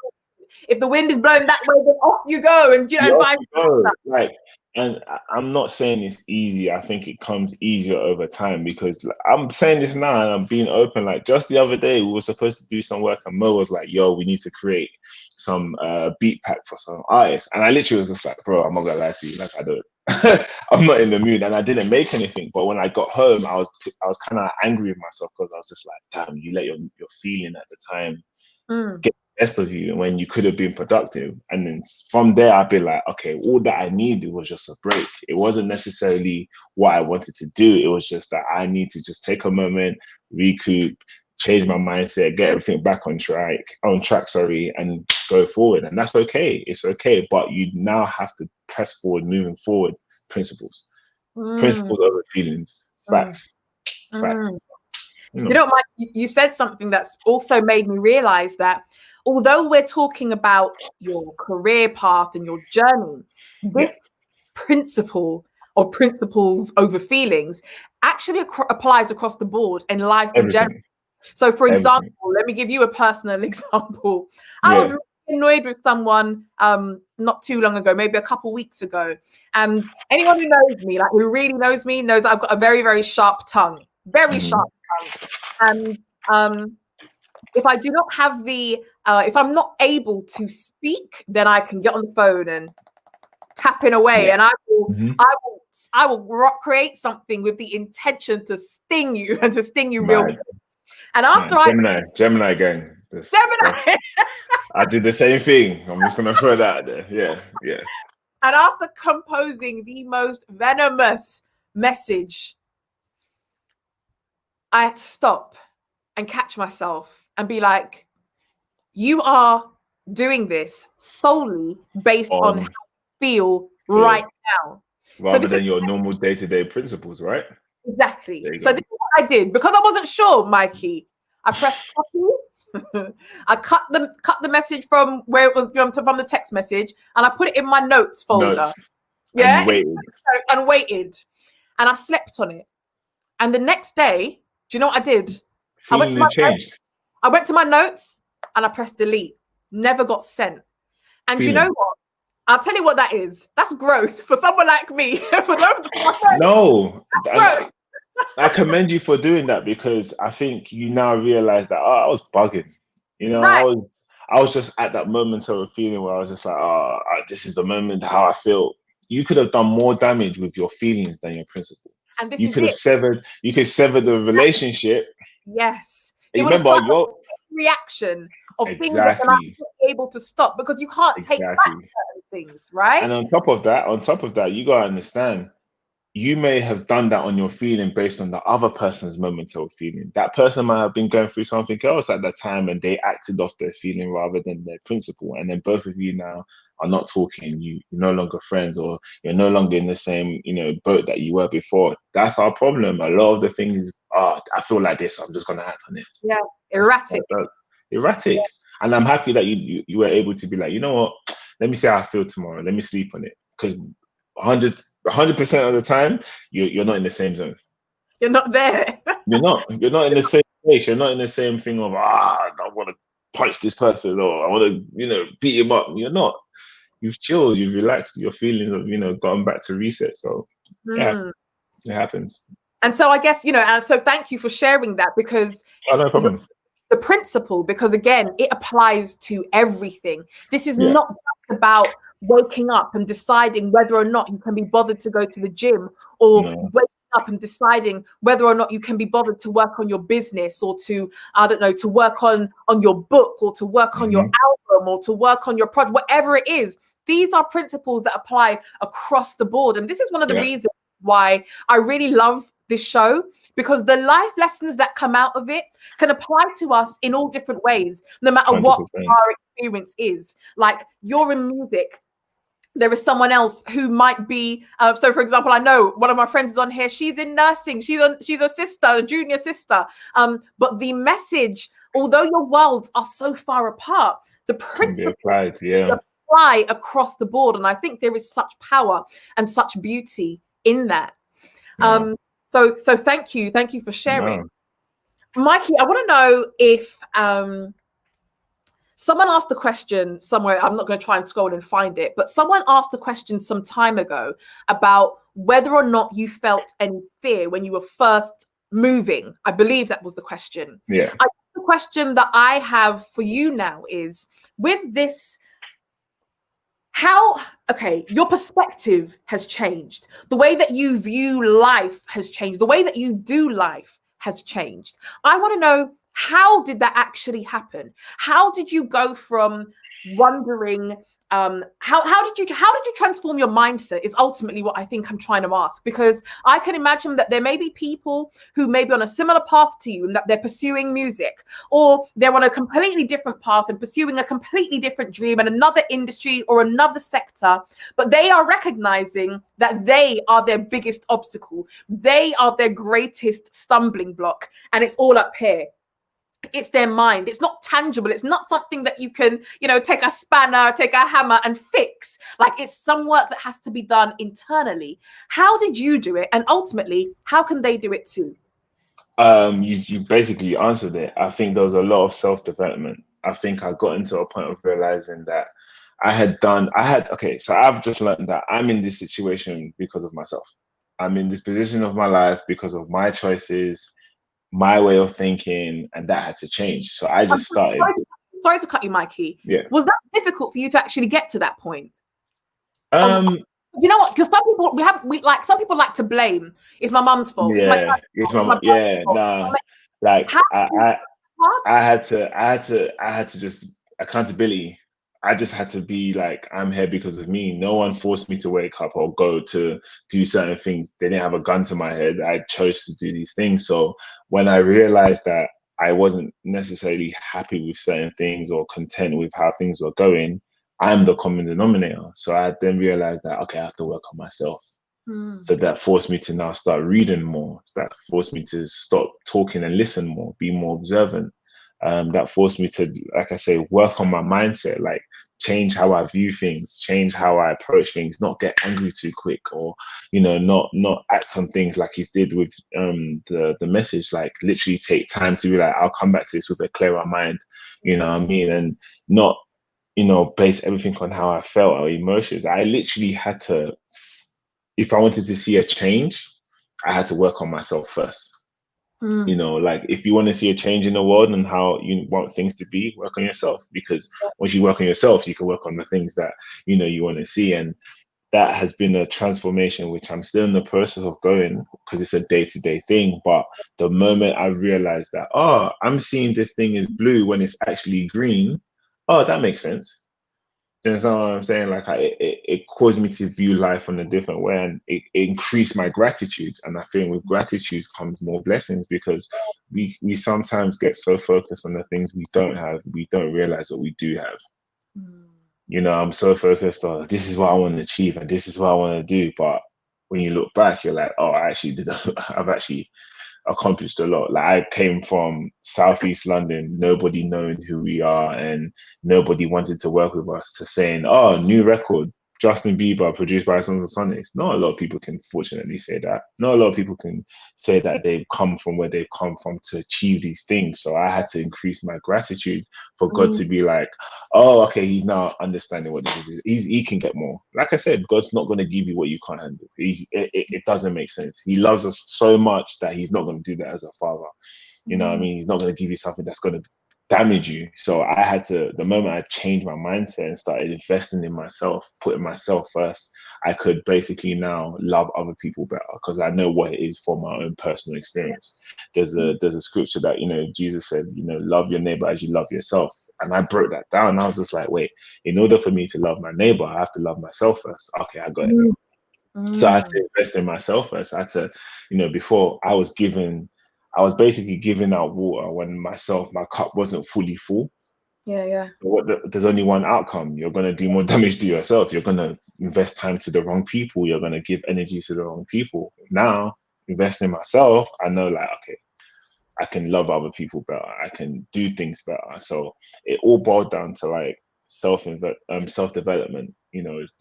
If the wind is blowing that way, then off you go, and you know, and go. Like, and I'm not saying it's easy. I think it comes easier over time, because I'm saying this now and I'm being open. Like, just the other day, we were supposed to do some work, and Mo was like, "Yo, we need to create some beat pack for some artists," and I literally was just like, "Bro, I'm not gonna lie to you. Like, I don't." I'm not in the mood, and I didn't make anything. But when I got home, I was kind of angry with myself, because I was just like, damn, you let your feeling at the time get the best of you, and when you could have been productive. And then from there, I'd be like, okay, all that I needed was just a break. It wasn't necessarily what I wanted to do. It was just that I need to just take a moment, recoup, change my mindset, get everything back on track, and go forward. And that's okay. It's okay. But you now have to press forward, moving forward. Principles over feelings. Facts. You know, Mike, you said something that's also made me realize that although we're talking about your career path and your journey, this principle of principles over feelings actually applies across the board in life in general. So, for example, let me give you a personal example. I was really annoyed with someone not too long ago, maybe a couple weeks ago. And anyone who knows me, like who really knows me, knows I've got a very, very sharp tongue, very sharp tongue. And if I do not have the, if I'm not able to speak, then I can get on the phone and tapping away, and I will create something with the intention to sting you and to sting you real good. And after Gemini gang. I did the same thing. I'm just gonna throw that out there. Yeah. And after composing the most venomous message, I had to stop and catch myself and be like, you are doing this solely based on how you feel right now. Rather than your normal day-to-day principles, right? Exactly. So this is what I did, because I wasn't sure, Mikey. I pressed copy. I cut the message from where it was from the text message, and I put it in my notes folder. And waited. And I slept on it. And the next day, do you know what I did? I went to my notes and I pressed delete. Never got sent. And you know what? I'll tell you what that is. That's growth for someone like me. I commend you for doing that, because I think you now realize that I was bugging. You know, I was just at that moment of a feeling where I was just like, this is the moment how I feel. You could have done more damage with your feelings than your principle. And this you could have severed the relationship. Yes. You remember your reaction of things that are not able to stop, because you can't take back certain things, right? And on top of that, you gotta understand, you may have done that on your feeling based on the other person's momentary feeling. That person might have been going through something else at that time, and they acted off their feeling rather than their principle. And then both of you now are not talking. You're no longer friends, or you're no longer in the same, boat that you were before. That's our problem. A lot of the things I feel like this, I'm just gonna act on it. Yeah, erratic. Erratic. Yeah. And I'm happy that you were able to be like, you know what? Let me see how I feel tomorrow. Let me sleep on it. Because 100% of the time, you're not in the same zone. You're not there. You're not in the same place. You're not in the same thing of, I want to punch this person, or I want to, beat him up. You're not. You've chilled. You've relaxed. Your feelings have, gone back to reset. So, yeah, it happens. And so I guess, and so thank you for sharing that, because no problem. The principle, because again, it applies to everything. This is not just about waking up and deciding whether or not you can be bothered to go to the gym, or waking up and deciding whether or not you can be bothered to work on your business, or to, to work on your book, or to work on your album, or to work on your project, whatever it is. These are principles that apply across the board. And this is one of the reasons why I really love this show, because the life lessons that come out of it can apply to us in all different ways, no matter 100%. what our experience is. Like, you're in music, there is someone else who might be so for example, I know one of my friends is on here, she's in nursing, she's a sister, a junior sister, but the message, although your worlds are so far apart, the principle apply across the board, and I think there is such power and such beauty in that. So thank you for sharing. Mikey, I want to know if someone asked a question somewhere. I'm not going to try and scroll and find it, but someone asked a question some time ago about whether or not you felt any fear when you were first moving. I believe that was the question. Yeah. The question that I have for you now is, with this, your perspective has changed. The way that you view life has changed. The way that you do life has changed. I want to know, how did that actually happen? How did you go from wondering, how did you transform your mindset is ultimately what I think I'm trying to ask, because I can imagine that there may be people who may be on a similar path to you, and that they're pursuing music, or they're on a completely different path and pursuing a completely different dream in another industry or another sector, but they are recognizing that they are their biggest obstacle. They are their greatest stumbling block, and it's all up here. It's their mind. It's not tangible. It's not something that you can, take a spanner, take a hammer and fix. Like, it's some work that has to be done internally. How did you do it? And ultimately, how can they do it too? You basically answered it. I think there was a lot of self-development. I think I got into a point of realizing that so I've just learned that I'm in this situation because of myself. I'm in this position of my life because of my choices, my way of thinking, and that had to change. So I just started. Sorry to cut you, Mikey. Yeah. Was that difficult for you to actually get to that point? You know what? Because some people like to blame. It's my mum's fault. Yeah, it's my mum. Yeah, nah. Like I had to just accountability. I just had to be like, I'm here because of me. No one forced me to wake up or go to do certain things. They didn't have a gun to my head. I chose to do these things. So when I realized that I wasn't necessarily happy with certain things or content with how things were going, I'm the common denominator. So I then realized that, okay, I have to work on myself. So that forced me to now start reading more. That forced me to stop talking and listen more, be more observant. That forced me to, like I say, work on my mindset, like change how I view things, change how I approach things, not get angry too quick, or not act on things like he did with the message. Like, literally take time to be like, I'll come back to this with a clearer mind, you know what I mean, and not base everything on how I felt or emotions. I literally had to, if I wanted to see a change, I had to work on myself first. Like, if you want to see a change in the world and how you want things to be, work on yourself, because once you work on yourself, you can work on the things that you want to see. And that has been a transformation which I'm still in the process of going, because it's a day-to-day thing. But the moment I realized that, I'm seeing this thing is blue when it's actually green, that makes sense. That's what I'm saying. Like, it caused me to view life in a different way, and it increased my gratitude. And I think with gratitude comes more blessings, because we sometimes get so focused on the things we don't have, we don't realize what we do have. I'm so focused on, this is what I want to achieve and this is what I want to do. But when you look back, you're like, I've actually accomplished a lot. Like, I came from Southeast London, nobody knowing who we are and nobody wanted to work with us, to saying, new record, Justin Bieber, produced by Sons of Sonics. Not a lot of people can fortunately say that. Not a lot of people can say that they've come from where they've come from to achieve these things. So I had to increase my gratitude for God to be like, okay, he's now understanding what this is. He can get more. Like I said, God's not going to give you what you can't handle. It doesn't make sense. He loves us so much that he's not going to do that as a father. You know what I mean? He's not going to give you something that's going to damage you. So I had to, the moment I changed my mindset and started investing in myself, putting myself first, I could basically now love other people better, because I know what it is from my own personal experience. There's a scripture that, Jesus said, love your neighbor as you love yourself. And I broke that down. And I was just like, wait, in order for me to love my neighbor, I have to love myself first. Okay, I got it. So I had to invest in myself first. I had to, before I was basically giving out water when my cup wasn't fully full. Yeah. There's only one outcome. You're going to do more damage to yourself. You're going to invest time to the wrong people. You're going to give energy to the wrong people. Now, invest in myself, I know, like, okay, I can love other people better. I can do things better. So it all boiled down to like self development,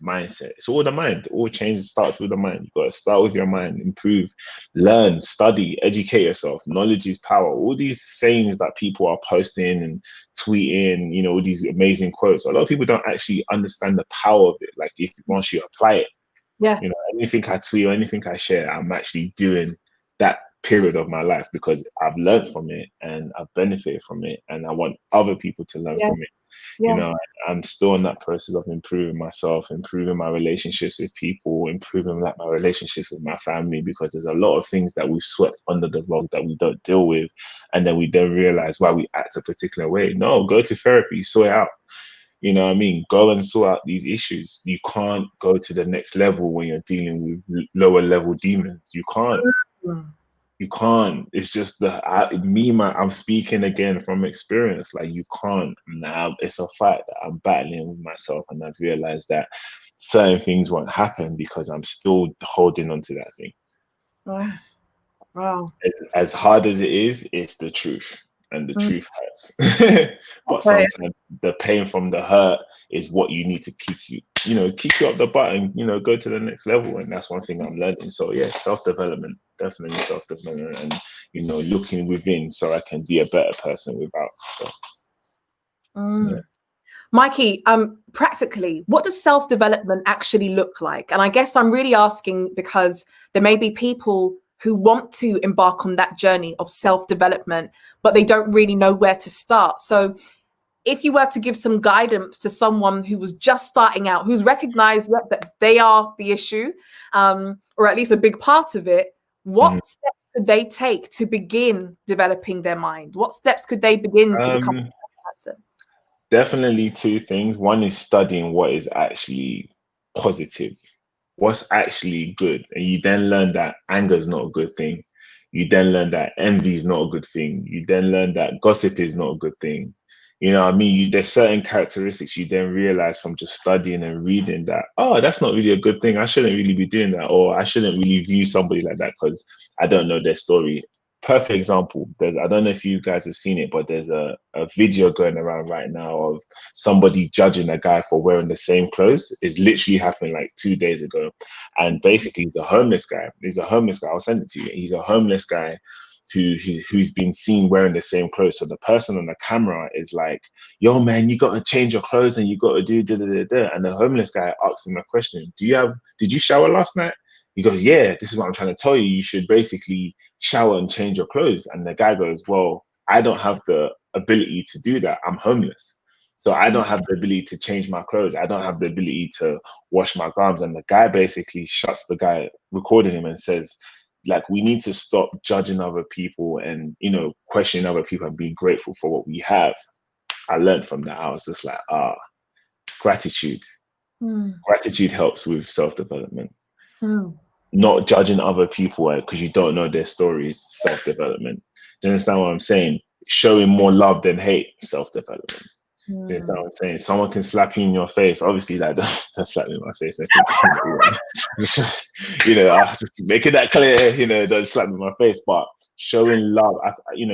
mindset. It's all the mind. All change starts with the mind. You got to start with your mind, improve, learn, study, educate yourself. Knowledge is power. All these sayings that people are posting and tweeting, all these amazing quotes. A lot of people don't actually understand the power of it. Like if once you apply it, Yeah. Anything I tweet or anything I share, I'm actually doing that period of my life because I've learned from it and I've benefited from it, and I want other people to learn from it. I'm still in that process of improving myself, improving my relationships with people, improving like my relationships with my family, because there's a lot of things that we swept under the rug that we don't deal with, and then we don't realize why we act a particular way. No, go to therapy, sort it out. You know what I mean? Go and sort out these issues. You can't go to the next level when you're dealing with lower level demons. You can't. You can't. It's just I'm speaking again from experience. Like you can't. Now it's a fight that I'm battling with myself, and I've realized that certain things won't happen because I'm still holding on to that thing. Wow. As hard as it is, it's the truth, and the truth hurts. But sometimes the pain from the hurt is what you need to kick you up the butt and go to the next level. And that's one thing I'm learning. So yeah, self-development, definitely self-development, and looking within so I can be a better person without. So, yeah. Mikey, practically, what does self-development actually look like? And I guess I'm really asking because there may be people who want to embark on that journey of self-development, but they don't really know where to start. So if you were to give some guidance to someone who was just starting out, who's recognized that they are the issue, or at least a big part of it, what steps could they take to begin developing their mind? What steps could they begin to become a better person? Definitely two things. One is studying what is actually positive, what's actually good. And you then learn that anger is not a good thing. You then learn that envy is not a good thing. You then learn that gossip is not a good thing. You know what I mean? There's certain characteristics you then realize from just studying and reading that, oh, that's not really a good thing. I shouldn't really be doing that. Or I shouldn't really view somebody like that because I don't know their story. Perfect example. I don't know if you guys have seen it, but there's a video going around right now of somebody judging a guy for wearing the same clothes. It's literally happened like 2 days ago. And basically the homeless guy, I'll send it to you. He's a homeless guy who's been seen wearing the same clothes. So the person on the camera is like, yo man, you got to change your clothes and you got to do da da da da. And the homeless guy asks him a question. Did you shower last night? He goes, yeah, this is what I'm trying to tell you. You should basically shower and change your clothes. And the guy goes, well, I don't have the ability to do that. I'm homeless. So I don't have the ability to change my clothes. I don't have the ability to wash my garments. And the guy basically shuts the guy recording him and says, like, we need to stop judging other people and, questioning other people and being grateful for what we have. I learned from that. I was just like, gratitude. Gratitude helps with self-development. Not judging other people because you don't know their stories, self-development. Do you understand what I'm saying? Showing more love than hate, self-development. Do you understand what I'm saying? Someone can slap you in your face. Obviously, like, don't slap me in my face. Just making that clear, don't slap me in my face. But showing love,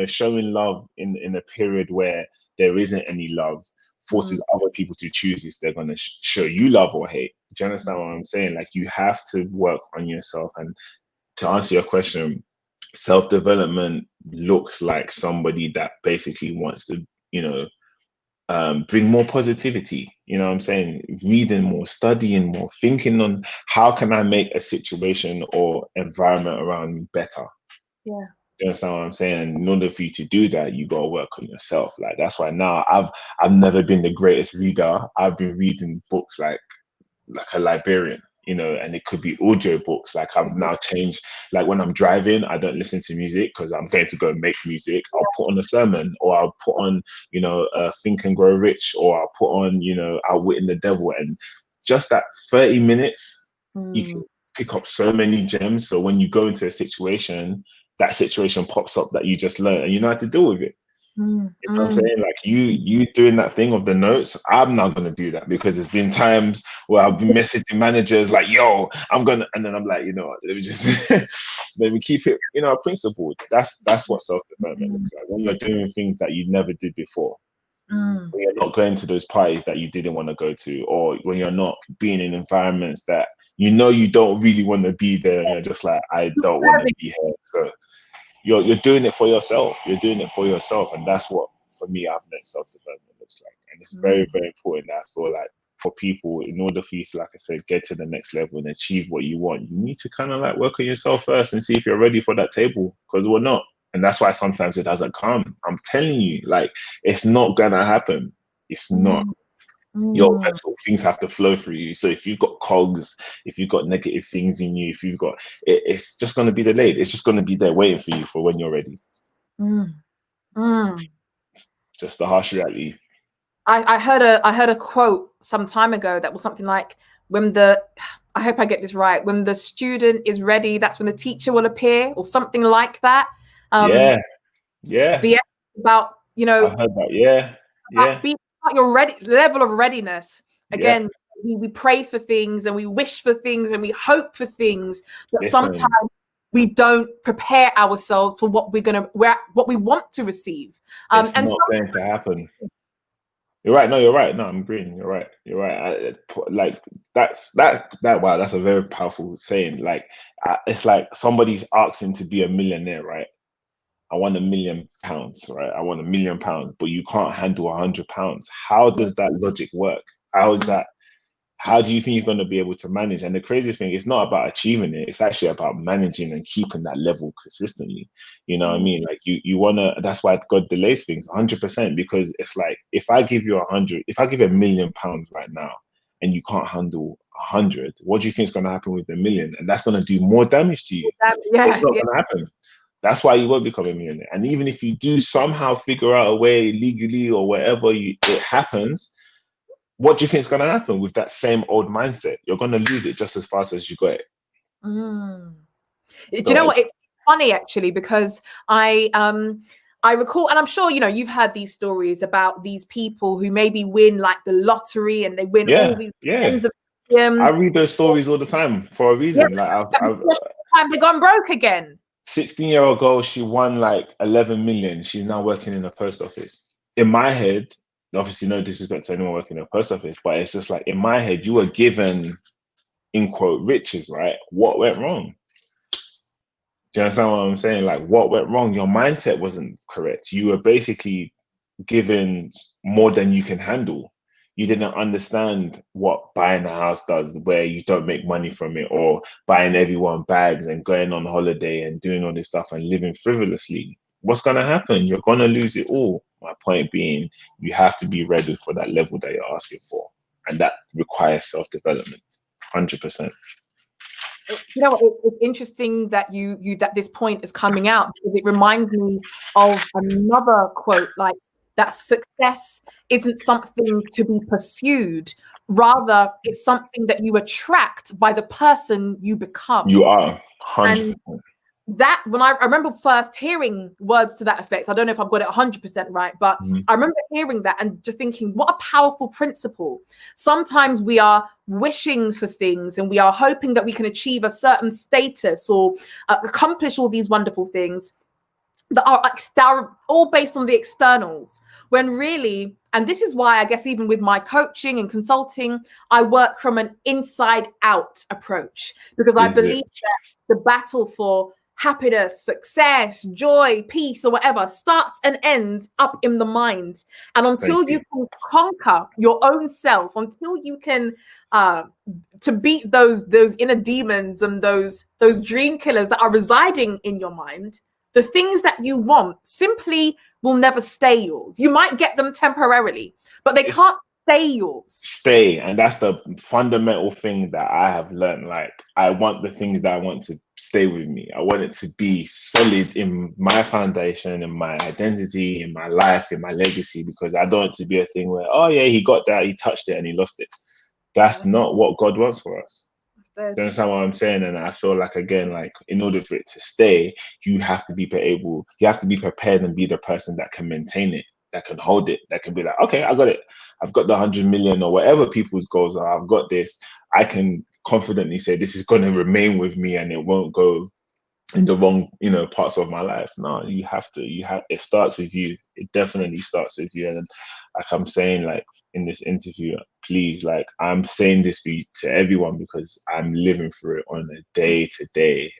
showing love in a period where there isn't any love forces other people to choose if they're going to show you love or hate. Do you understand what I'm saying? Like, you have to work on yourself. And to answer your question, self-development looks like somebody that basically wants to, bring more positivity. You know what I'm saying? Reading more, studying more, thinking on how can I make a situation or environment around me better. Yeah. You understand what I'm saying? And in order for you to do that, you gotta work on yourself. Like, that's why now I've never been the greatest reader. I've been reading books like a librarian, and it could be audio books. Like, I've now changed, like, when I'm driving, I don't listen to music because I'm going to go make music. I'll put on a sermon, or I'll put on, Think and Grow Rich, or I'll put on, Outwitting the Devil. And just that 30 minutes, you can pick up so many gems. So when you go into a situation, that situation pops up that you just learned, and you know how to deal with it. You know what I'm saying? Like you doing that thing of the notes, I'm not gonna do that, because there's been times where I've been messaging managers like, yo, I'm gonna, and then I'm like, you know what, let me just let me keep it, principled. That's what self-development looks like. When you're doing things that you never did before. When you're not going to those parties that you didn't want to go to, or when you're not being in environments that you don't really want to be there, and you're just like, I don't want to be here. So you're doing it for yourself. You're doing it for yourself, and that's what, for me, I've learned self-development looks like. And it's very, very important that I feel like for people, in order for you to, like I said, get to the next level and achieve what you want, you need to kind of like work on yourself first and see if you're ready for that table, because we're not. And that's why sometimes it doesn't come. I'm telling you, like, it's not gonna happen. It's not. Your vessel, things have to flow through you. So if you've got cogs, if you've got negative things in you, if you've got it's just going to be delayed. It's just going to be there waiting for you for when you're ready. Just the harsh reality. I heard a quote some time ago that was something like, I hope I get this right, when the student is ready, that's when the teacher will appear, or something like that. Yeah. About, I heard that. Yeah. About your level of readiness. Again, we pray for things, and we wish for things, and we hope for things, but sometimes we don't prepare ourselves for what what we want to receive. It's not going to happen. You're right. No, you're right. No, I'm agreeing. You're right. Like wow, that's a very powerful saying. Like, it's like somebody's asking to be a millionaire, right? I want £1 million, right? I want £1 million, but you can't handle £100. How does that logic work? How is that? How do you think you're going to be able to manage? And the craziest thing, it's not about achieving it. It's actually about managing and keeping that level consistently. You know what I mean? Like you want to, that's why God delays things 100%, because it's like, if I give you if I give you £1 million right now and you can't handle 100, what do you think is going to happen with the million? And that's going to do more damage to you. It's not going to happen. That's why you won't become a millionaire. And even if you do somehow figure out a way legally or wherever it happens, what do you think is going to happen with that same old mindset? You're going to lose it just as fast as you got it. Do you know what? It's funny, actually, because I recall, and I'm sure, you've heard these stories about these people who maybe win like the lottery, and they win all these tens of millions. I read those stories all the time for a reason. Like they've gone broke again. 16-year-old girl, she won like 11 million. She's now working in a post office. In my head, obviously no disrespect to anyone working in a post office, but it's just like, in my head, you were given, in quote, riches, right? What went wrong? Do you understand what I'm saying? Like, what went wrong? Your mindset wasn't correct. You were basically given more than you can handle. You didn't understand what buying a house does, where you don't make money from it, or buying everyone bags and going on holiday and doing all this stuff and living frivolously. What's going to happen? You're going to lose it all. My point being, you have to be ready for that level that you're asking for. And that requires self-development, 100%. You know, it's interesting that that this point is coming out, because it reminds me of another quote, like, that success isn't something to be pursued. Rather, it's something that you attract by the person you become. You are 100%. And that, when I remember first hearing words to that effect, I don't know if I've got it 100% right, but I remember hearing that and just thinking, what a powerful principle. Sometimes we are wishing for things and we are hoping that we can achieve a certain status or accomplish all these wonderful things that are all based on the externals, when really, and this is why I guess even with my coaching and consulting, I work from an inside out approach, because I believe that the battle for happiness, success, joy, peace, or whatever starts and ends up in the mind. And until you can conquer your own self, until you can to beat those inner demons and those dream killers that are residing in your mind, the things that you want simply will never stay yours. You might get them temporarily, but they can't stay yours. And that's the fundamental thing that I have learned. Like, I want the things that I want to stay with me. I want it to be solid in my foundation, in my identity, in my life, in my legacy, because I don't want it to be a thing where, oh yeah, he got that, he touched it and he lost it. That's not what God wants for us. You understand what I'm saying? And I feel like, again, like in order for it to stay, you have to be you have to be prepared and be the person that can maintain it, that can hold it, that can be like, okay, I got it. I've got the 100 million or whatever people's goals are. I've got this. I can confidently say this is going to remain with me and it won't go in the wrong, parts of my life. No, it starts with you. It definitely starts with you. And like I'm saying, like in this interview, please, like I'm saying this to everyone because I'm living through it on a day to day.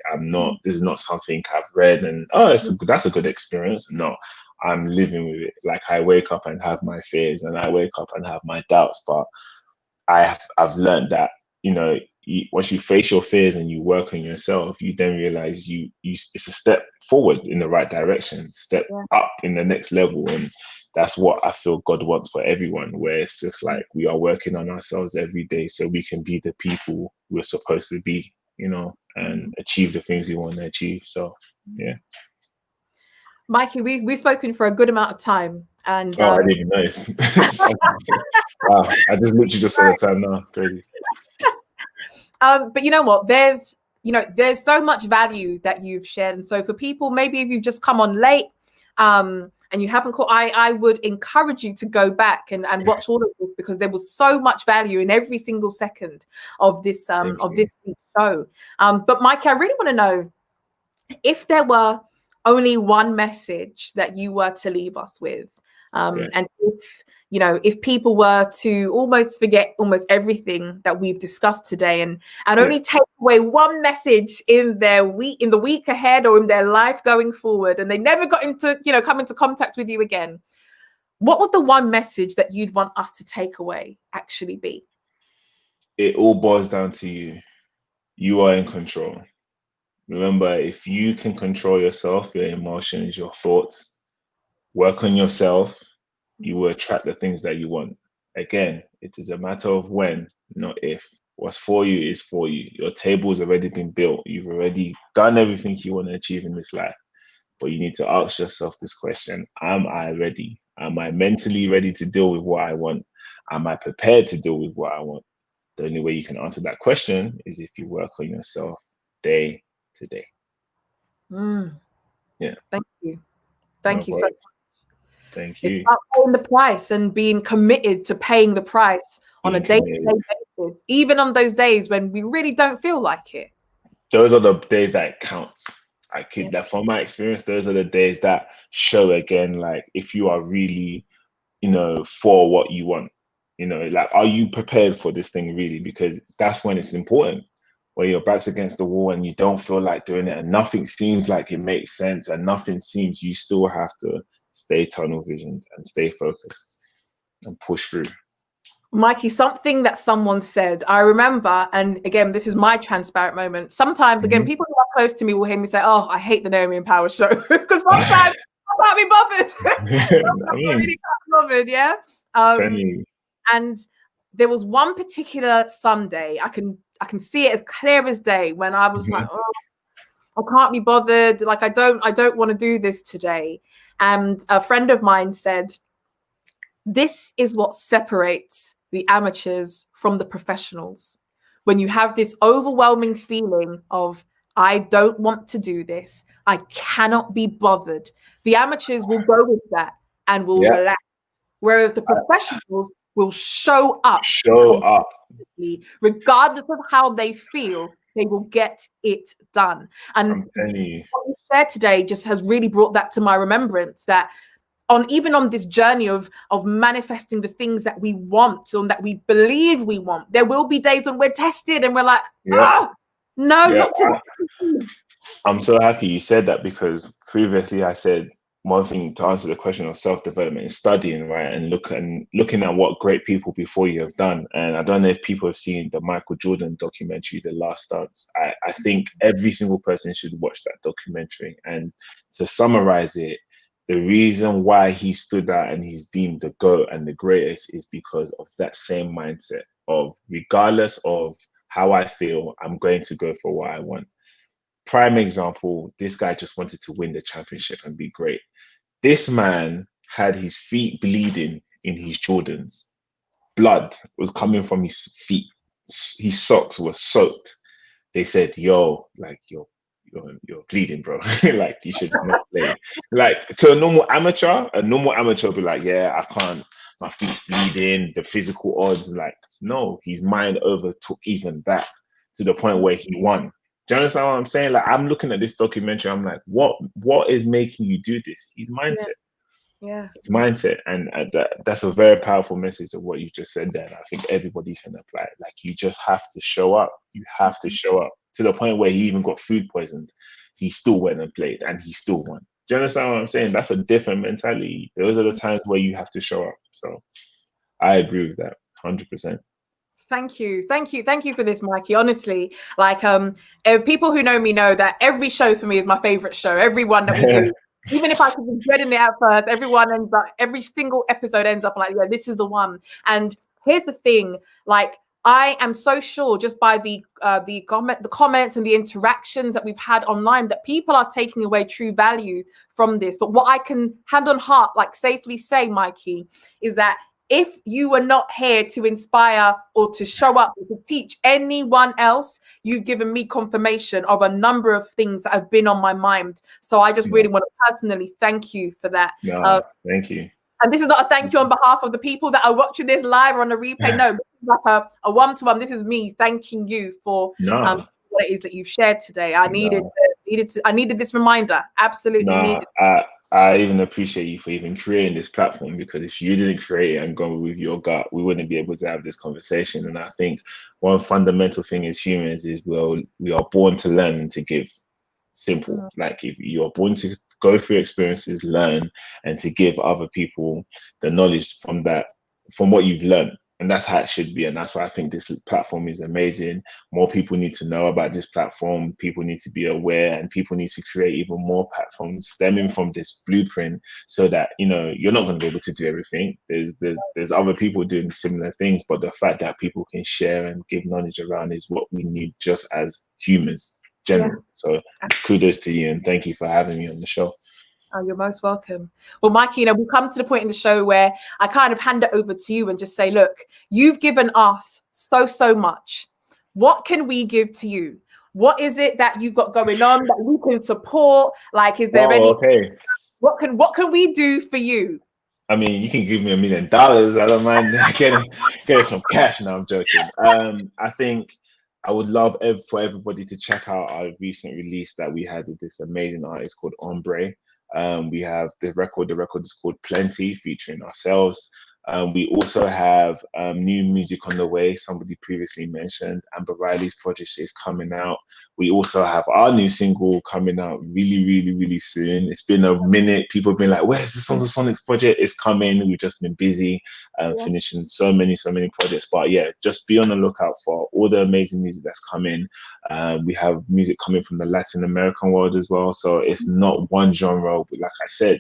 This is not something I've read and, that's a good experience. No, I'm living with it. Like I wake up and have my fears and I wake up and have my doubts, but I've learned that, once you face your fears and you work on yourself, you then realize it's a step forward in the right direction, step up in the next level. And that's what I feel God wants for everyone, where it's just like we are working on ourselves every day so we can be the people we're supposed to be, and achieve the things we want to achieve. So, yeah. Mikey, we've spoken for a good amount of time. And I didn't even notice. Wow, I literally just saw the time now. Crazy. But you know what? There's so much value that you've shared. And so for people, maybe if you've just come on late and you haven't caught, I would encourage you to go back and watch all of this, because there was so much value in every single second of this show. But Mikey, I really want to know if there were only one message that you were to leave us with, and if people were to almost forget almost everything that we've discussed today and only take away one message in the week ahead or in their life going forward, and they never got come into contact with you again, what would the one message that you'd want us to take away actually be? It all boils down to you. You are in control. Remember, if you can control yourself, your emotions, your thoughts, work on yourself, you will attract the things that you want. Again, it is a matter of when, not if. What's for you is for you. Your table's already been built. You've already done everything you want to achieve in this life. But you need to ask yourself this question: am I ready? Am I mentally ready to deal with what I want? Am I prepared to deal with what I want? The only way you can answer that question is if you work on yourself day to day. Yeah. Thank you. Thank you so much. Thank you. It's about paying the price and being committed to paying the price on a day-to-day basis, even on those days when we really don't feel like it. Those are the days that it counts. That from my experience, those are the days that show again, like if you are really, for what you want, like, are you prepared for this thing really? Because that's when it's important. Where your back's against the wall and you don't feel like doing it and nothing seems like it makes sense and you still have to stay tunnel visioned and stay focused and push through. Mikey, something that someone said, I remember, and again, this is my transparent moment. Sometimes, again, people who are close to me will hear me say, "Oh, I hate the Naomi and Power show," because sometimes I can't be bothered. I really can't be bothered, yeah. And there was one particular Sunday, I can see it as clear as day, when I was like, "Oh, I can't be bothered. Like, I don't want to do this today." And a friend of mine said, "This is what separates the amateurs from the professionals. When you have this overwhelming feeling of, I don't want to do this, I cannot be bothered, the amateurs will go with that and will relax. Whereas the professionals will show up. Regardless of how they feel, they will get it done." And what you shared today just has really brought that to my remembrance, that even on this journey of manifesting the things that we want and that we believe we want, there will be days when we're tested and we're like, not today. I'm so happy you said that, because previously I said one thing to answer the question of self-development is studying, right? And looking at what great people before you have done. And I don't know if people have seen the Michael Jordan documentary, The Last Dance. I think every single person should watch that documentary. And to summarize it, the reason why he stood out and he's deemed the GOAT and the greatest is because of that same mindset of, regardless of how I feel, I'm going to go for what I want. Prime example, this guy just wanted to win the championship and be great. This man had his feet bleeding in his Jordans. Blood was coming from his feet. His socks were soaked. they said, yo, like you're bleeding, bro. Like you should not play. Like to a normal amateur will be like, yeah, I can't, my feet's bleeding, the physical odds. Like, no, his mind overtook even that to the point where he won. Do you understand what I'm saying? Like I'm looking at this documentary, I'm like, what is making you do this? His mindset. Yeah. His mindset, and that's a very powerful message of what you just said there. And I think everybody can apply it. Like you just have to show up. You have to show up to the point where he even got food poisoned. He still went and played, and he still won. Do you understand what I'm saying? That's a different mentality. Those are the times where you have to show up. So I agree with that, 100%. Thank you for this, Mikey. Honestly, like people who know me know that every show for me is my favorite show. Every one that we do. Even if I could be dreading it at first, every single episode ends up like, yeah, this is the one. And here's the thing, like I am so sure just by the comments and the interactions that we've had online that people are taking away true value from this. But what I can hand on heart, like safely say, Mikey, is that if you were not here to inspire or to show up or to teach anyone else, you've given me confirmation of a number of things that have been on my mind. So I just really want to personally thank you for that. No, thank you. And this is not a thank you on behalf of the people that are watching this live or on the replay. No, this is like a one-to-one. This is me thanking you for what it is that you've shared today. I needed this reminder. Absolutely needed. I even appreciate you for even creating this platform, because if you didn't create it and go with your gut, we wouldn't be able to have this conversation. And I think one fundamental thing as humans is we are born to learn and to give. Simple. Like if you are born to go through experiences, learn, and to give other people the knowledge from what you've learned. And that's how it should be. And that's why I think this platform is amazing. More people need to know about this platform. People need to be aware, and people need to create even more platforms stemming from this blueprint, so that, you're not going to be able to do everything. There's other people doing similar things, but the fact that people can share and give knowledge around is what we need just as humans general. So kudos to you, and thank you for having me on the show. Oh, you're most welcome. Well, Mikey, we've come to the point in the show where I kind of hand it over to you and just say, look, you've given us so much. What can we give to you? What is it that you've got going on that we can support? Like, is there what can we do for you? I mean, you can give me $1 million. I don't mind getting some cash. Now I'm joking. I think I would love for everybody to check out our recent release that we had with this amazing artist called Ombre. We have the record is called Plenty, featuring ourselves. We also have new music on the way. Somebody previously mentioned Amber Riley's project is coming out. We also have our new single coming out really soon. It's been a minute. People have been like, where's the Sons of Sonics project? It's coming. We've just been busy finishing so many projects. But yeah, just be on the lookout for all the amazing music that's coming. We have music coming from the Latin American world as well. So it's not one genre, but like I said,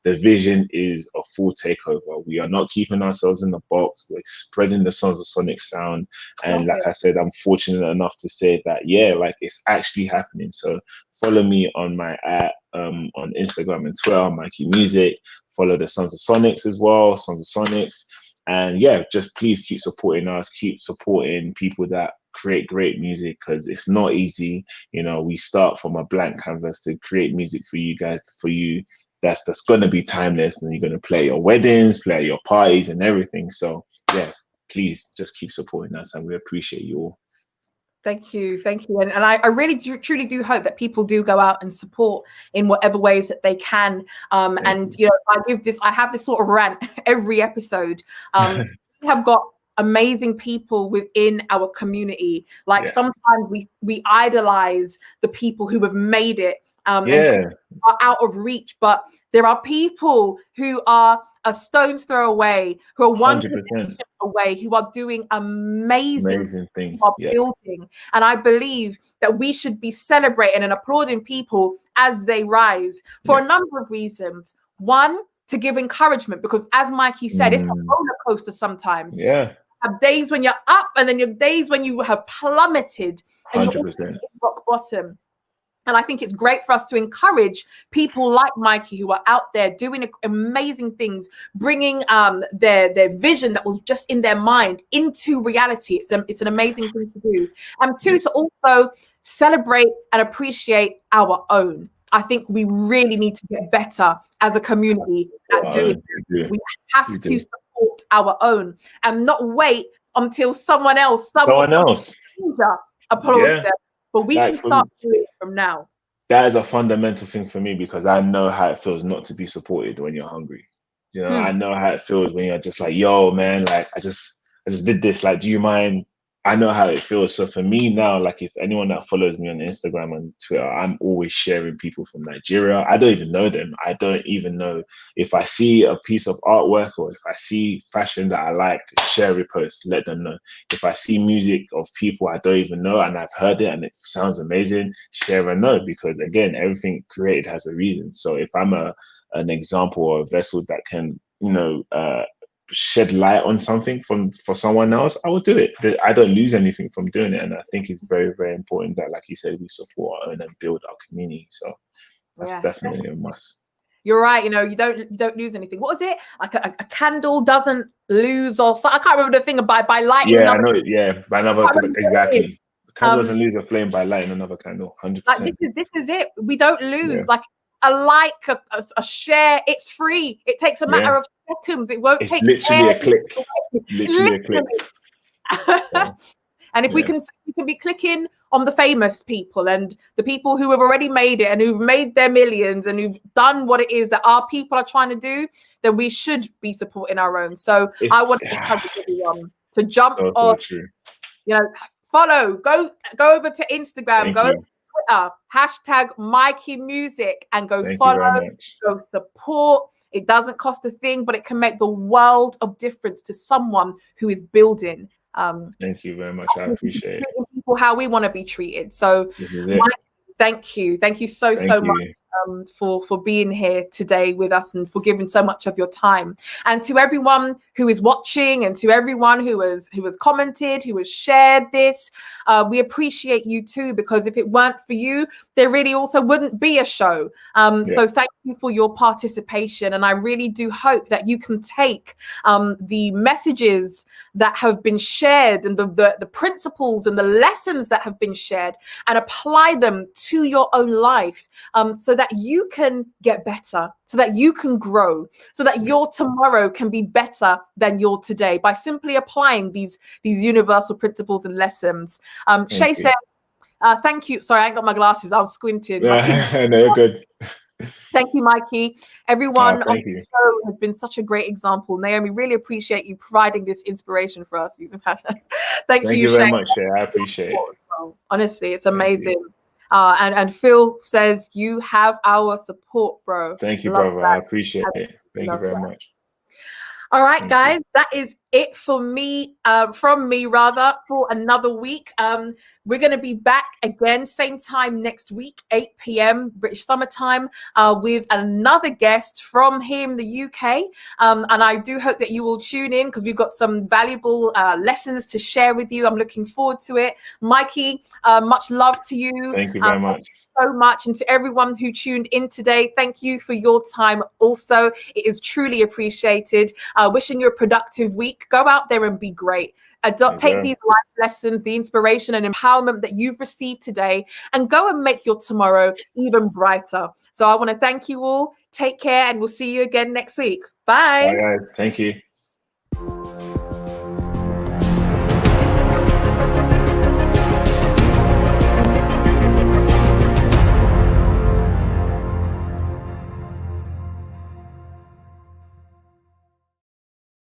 the vision is a full takeover. We are not keeping ourselves in the box. We're spreading the Sons of Sonic sound. And like I said, I'm fortunate enough to say that, it's actually happening. So follow me on my on Instagram and Twitter, Mikey Music. Follow the Sons of Sonics as well, Sons of Sonics. And just please keep supporting us. Keep supporting people that create great music, because it's not easy. We start from a blank canvas to create music for you guys, for you. That's going to be timeless, and you're going to play at your weddings, play at your parties and everything. So please just keep supporting us, and we appreciate you all. Thank you. And I really truly do hope that people do go out and support in whatever ways that they can. And I have this sort of rant every episode. We have got amazing people within our community. Like sometimes we idolize the people who have made it. And are out of reach, but there are people who are a stone's throw away, who are 1% away, who are doing amazing things, building. And I believe that we should be celebrating and applauding people as they rise for a number of reasons. One, to give encouragement, because as Mikey said, it's a roller coaster sometimes. You have days when you're up, and then you have days when you have plummeted and 100%. You're rock bottom. And I think it's great for us to encourage people like Mikey, who are out there doing amazing things, bringing their vision that was just in their mind into reality. It's an amazing thing to do. And two, to also celebrate and appreciate our own. I think we really need to get better as a community at doing that. We have to support our own and not wait until someone else apologies them. But we can start doing it from now. That is a fundamental thing for me, because I know how it feels not to be supported when you're hungry. You know, I know how it feels when you're just like, yo, man, like I just did this. Like, do you mind? I know how it feels. So for me now, like if anyone that follows me on Instagram and Twitter, I'm always sharing people from Nigeria. I don't even know them. I don't even know if I see a piece of artwork or if I see fashion that I like, share repost, let them know. If I see music of people I don't even know and I've heard it and it sounds amazing, share a note, because again, everything created has a reason. So if I'm an example or a vessel that can, shed light on something for someone else, I will do it. I don't lose anything from doing it, and I think it's very, very important that, like you said, we support our own and build our community. So that's definitely a must. You're right. You don't lose anything. What was it? Like a candle doesn't lose, or I can't remember the thing by lighting. Yeah, I know it. Yeah, by another, exactly. The candle doesn't lose a flame by lighting another candle. 100%. Like this is it. We don't lose. Like a like, a share, it's free. It takes a matter of seconds. It won't take literally a click. Literally a click. And if we can be clicking on the famous people and the people who have already made it and who've made their millions and who've done what it is that our people are trying to do, then we should be supporting our own. So I want to encourage everyone to jump on, follow, go over to Instagram, go to Twitter, hashtag Mikey Music, and go follow, go support. It doesn't cost a thing, but it can make the world of difference to someone who is building. Thank you very much. I appreciate it. People how we want to be treated. So, Mike, thank you so much for being here today with us and for giving so much of your time. And to everyone who is watching and to everyone who has commented, who has shared this, we appreciate you too, because if it weren't for you, there really also wouldn't be a show. So thank you for your participation. And I really do hope that you can take the messages that have been shared and the principles and the lessons that have been shared and apply them to your own life, so that you can get better, so that you can grow, so that your tomorrow can be better than your today by simply applying these universal principles and lessons. Shay said, thank you. Sorry, I ain't got my glasses. I was squinting. No, you're good. Thank you, Mikey. Everyone on the show has been such a great example. Naomi, really appreciate you providing this inspiration for us. Thank you very much, Shay. I appreciate it. Honestly, it's amazing. And Phil says, you have our support, bro. Thank you, brother. I appreciate it. Thank you very much. All right, guys, that is it for me, from me for another week. We're going to be back again, same time next week, 8 p.m. British Summer Time, with another guest from here in the UK. And I do hope that you will tune in, because we've got some valuable lessons to share with you. I'm looking forward to it. Mikey, much love to you. Thank you very much. So much. And to everyone who tuned in today, thank you for your time also. It is truly appreciated. Wishing you a productive week. Go out there and be great. Take these life lessons, the inspiration and empowerment that you've received today, and go and make your tomorrow even brighter. So I want to thank you all. Take care, and we'll see you again next week. Bye. Bye, guys. Thank you.